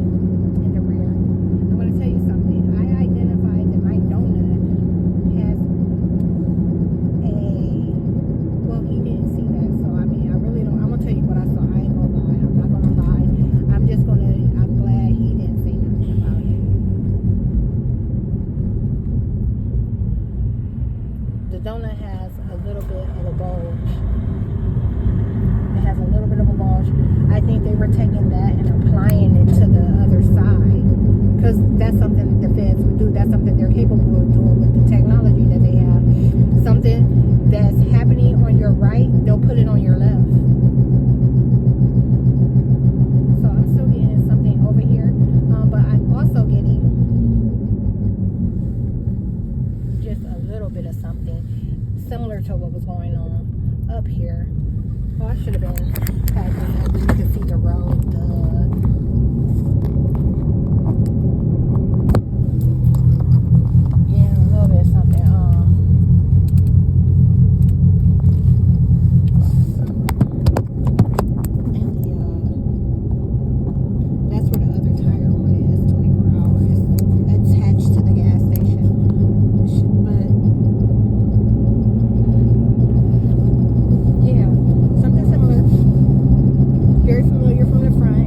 in the rear. I'm gonna tell you something. I identified that my donut has well, he didn't see that, so I mean, I really don't. I'm gonna tell you what I saw. I ain't gonna lie. I'm not gonna lie. I'm glad he didn't say nothing about it. The donut has a little bit of a bulge. It has a little bit of a bulge. I think they were taking that and applying it to the other side. Because that's something the feds would do. That's something they're capable of doing with the technology that they have. Something that's happening on your right, they'll put it on your left. So I'm still getting something over here. But I'm also getting just a little bit of something similar to what was going on up here. Oh, I should have been passing it. You can see the road. Yeah, a little bit of something. And that's where the other tire one is. 24 hours attached to the gas station. But yeah, something similar. Very familiar from the front.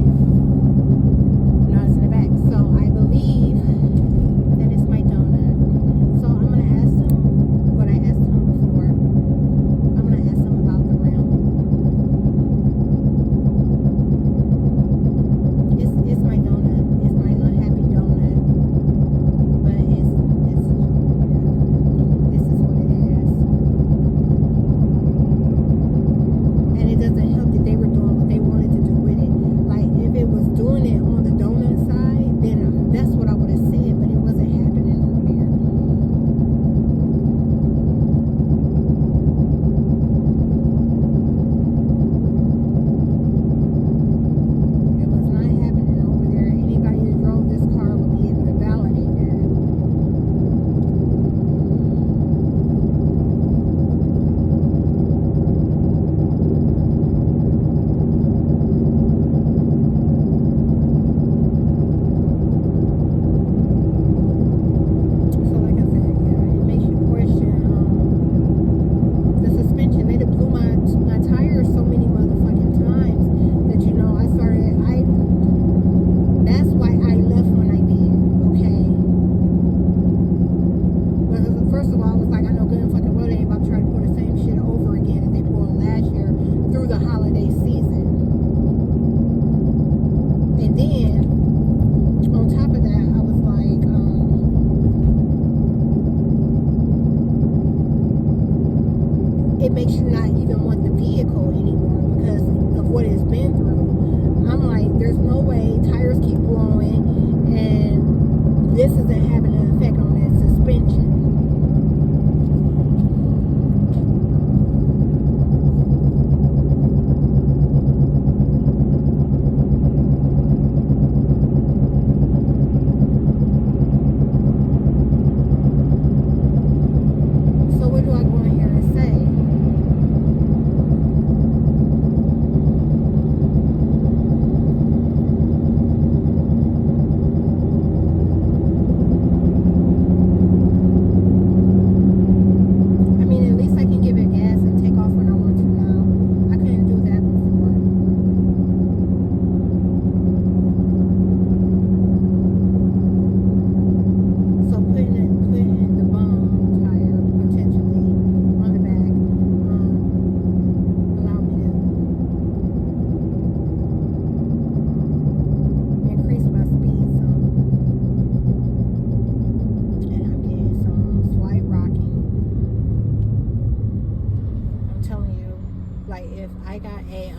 Like if I got a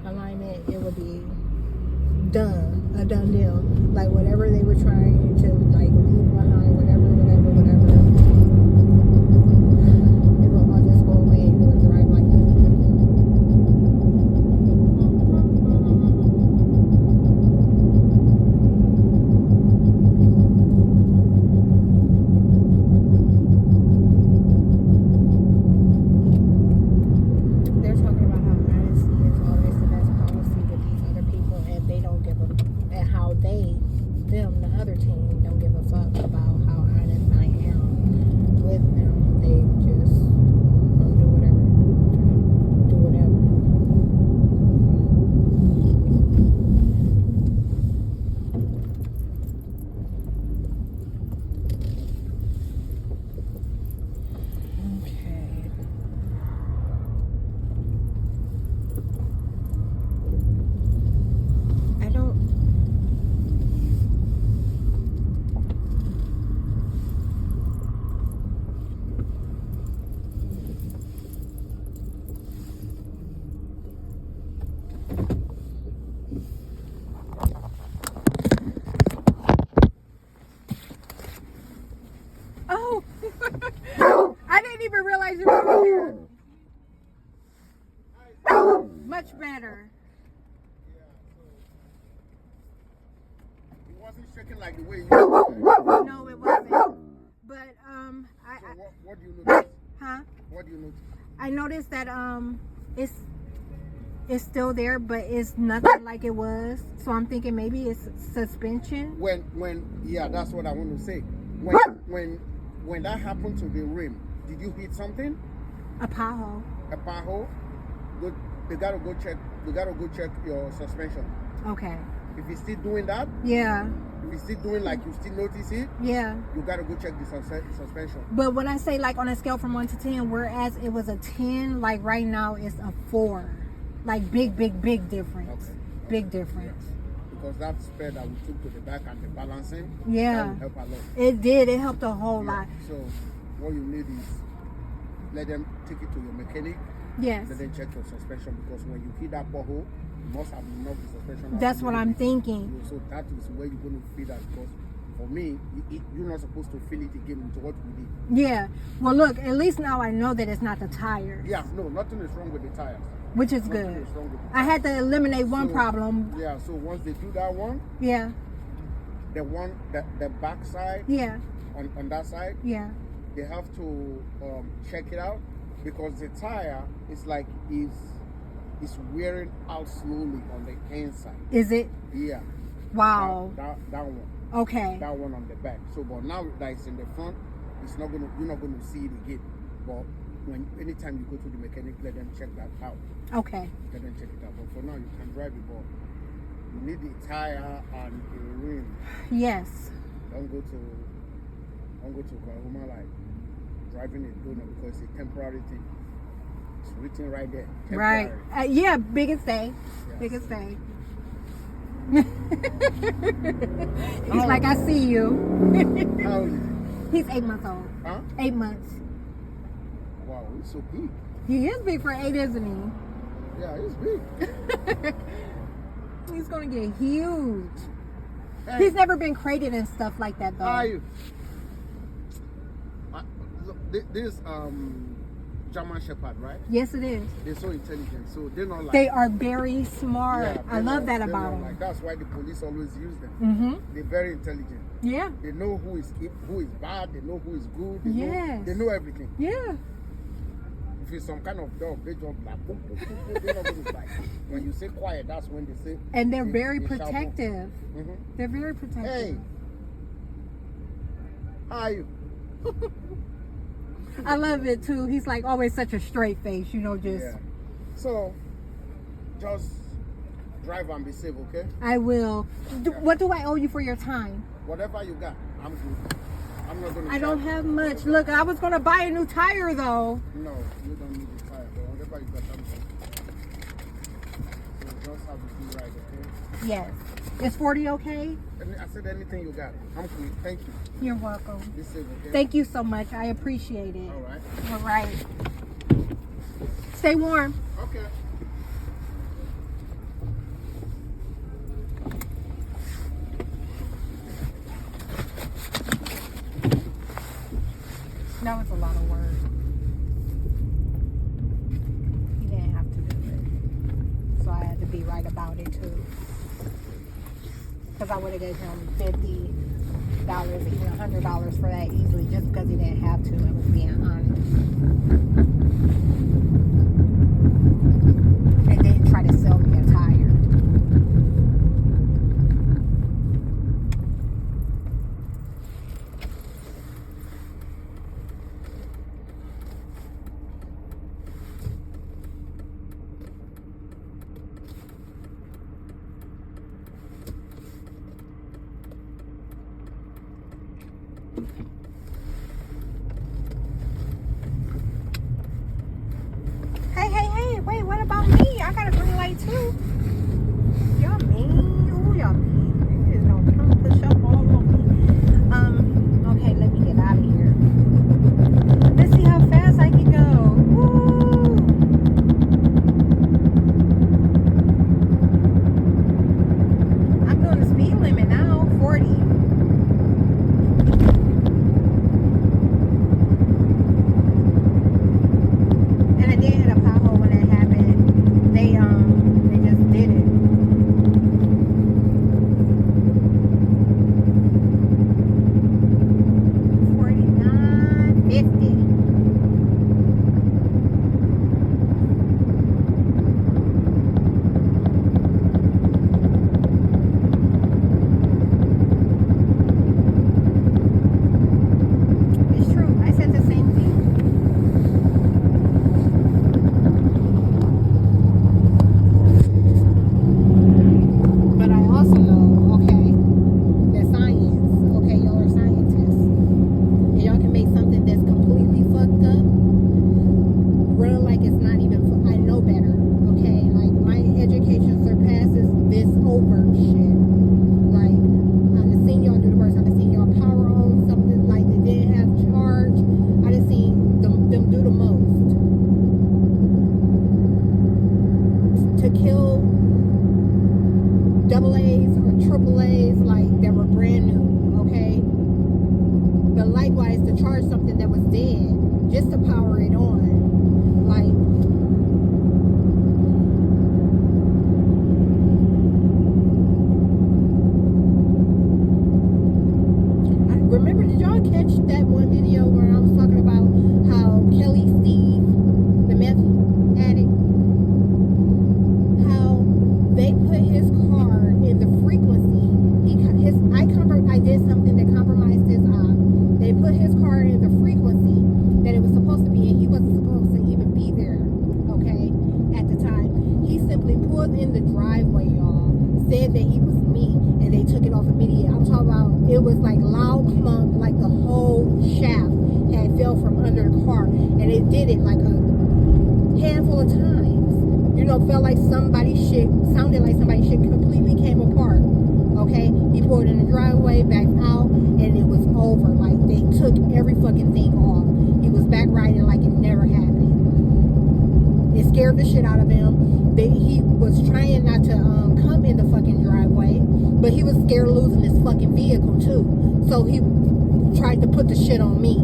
alignment, it would be done, a done deal. Like whatever they were trying to like leave behind, whatever, it will all just go away and it will drive like new. They're talking about how honesty is always the best policy with these other people, and they don't give a, and how the other team, don't give a fuck about how honest I am with them. They just gonna do whatever. Okay. I don't. Oh, I didn't even realize you were here. Much better. It wasn't shaking like the way you used No, it wasn't. But So what do you notice? huh? What do you notice? I noticed that it's still there, but it's nothing like it was. So I'm thinking maybe it's suspension. Yeah, that's what I want to say. When that happened to the rim, did you hit something? A pothole. A pothole? Good. They gotta go check. You gotta go check your suspension. Okay. If it's still doing that, Yeah. if it's still doing like you still notice it, Yeah. you gotta go check the suspension. But when I say like on a scale from 1 to 10, whereas it was a 10, like right now it's a 4. Like big difference. Okay. Big difference. Because that spare that we took to the back and the balancing, Yeah. that will help a lot. It did. It helped a whole Yeah. lot. So what you need is let them take it to your mechanic. Yes. Let them check your suspension, because when you hit that pothole, you must have knocked the suspension out. That's what I'm thinking. So that is where you're going to feel that, because for me, you're not supposed to feel it again with what we did. Yeah. Well, look, at least now I know that it's not the tires. Yeah, no, nothing is wrong with the tires. Which is Nothing good. is wrong with the I had to eliminate one So, problem. Yeah, so once they do that one, Yeah. the back side, Yeah. on that side, Yeah. they have to check it out, because the tire is like is wearing out slowly on the inside. Is it? Yeah. Wow. That one. Okay. That one on the back. So, but now that it's in the front, you're not gonna see it again. But anytime you go to the mechanic, let them check that out. Okay. Let them check it out. But for now, you can drive it. But you need the tire and the rim. Yes. Don't go to Oklahoma like driving a donut, because it's a temporary thing. It's written right there. Right. Temporary. Yeah. Biggest day. Yeah, Biggest so- day. He's like, I see you. How old is he? He's 8 months old. Huh? 8 months. Wow, he's so big. He is big for 8, isn't he? Yeah, he's big. He's gonna get huge. Hey, He's never been crated and stuff like that though. how are you? Look, this German Shepherd, right? Yes, it is. They're so intelligent, so they're not like. They are very smart. Yeah, I they're love not- that they're about not them. Like, that's why the police always use them. Mm-hmm. They're very intelligent. Yeah. They know who is bad. They know who is good. They Yes. know everything. Yeah. If it's some kind of dog, they jump like boom, boom, boom, boom. They're not going to like. When you say quiet, that's when they say. And they're very they shout boom. protective. Mhm. They're very protective. Hey, how are you? I love it too. He's like always such a straight face, you know, just Yeah. So, just drive and be safe, okay? I will. What do I owe you for your time? Whatever you got, I'm good. I'm not gonna. I don't charge have you. much. Look, I was gonna buy a new tire though. No, you don't need the tire. But whatever you got, I'm good. So just have to do right, okay? Yes. Is 40 okay? I said anything you got. I'm good. Thank you. You're welcome. Be safe, okay? Thank you so much. I appreciate it. All right. All right. Stay warm. Okay. That was a lot of work. He didn't have to do it. So I had to be right about it too. Because I would have gave him $50, even $100 for that easily, just because he didn't have to. I was being honest. And then try to sell me a tire. Hey, wait, what about me? I got a green light too. Y'all mean. Ooh, y'all mean. You just gonna come push up all on me. Okay, let me get out of here. Let's see how fast I can go. Woo! I'm doing the speed limit now, 40. And I did hit a pothole when that happened. They just did it. It's true. I said the same thing. But I also know, okay, that science, okay, y'all are scientists. And y'all can make something that's completely fucked up run like it's not even, I know better, okay? Like, my education surpasses this over shit. Like, I've seen y'all do the worst. I've seen y'all power on something like they didn't have charge. I done seen them do the most. To kill double A's or triple A's like that were brand new, okay? But likewise, to charge something that was dead just to power it on, like, remember, did y'all catch that one video where I was talking about how Kelly Steve, the meth addict, how they put his car in the frequency. I did something that compromised his eye. They put his car in the frequency that it was supposed to be in. He wasn't supposed to even be there, okay, at the time. He simply pulled in the driveway, y'all, said that he was me, and they took it off immediately. I'm talking about, it was like loud clunk, like the whole shaft had fell from under the car, and it did it like a handful of times. You know, felt like somebody's shit, sounded like somebody's shit completely came apart. Okay, he pulled in the driveway, backed out, and it was over. Like, they took every fucking thing off. He was back riding like it never happened. It scared the shit out of him. He was trying not to come in the fucking driveway, but he was scared of losing his fucking vehicle too. So he tried to put the shit on me.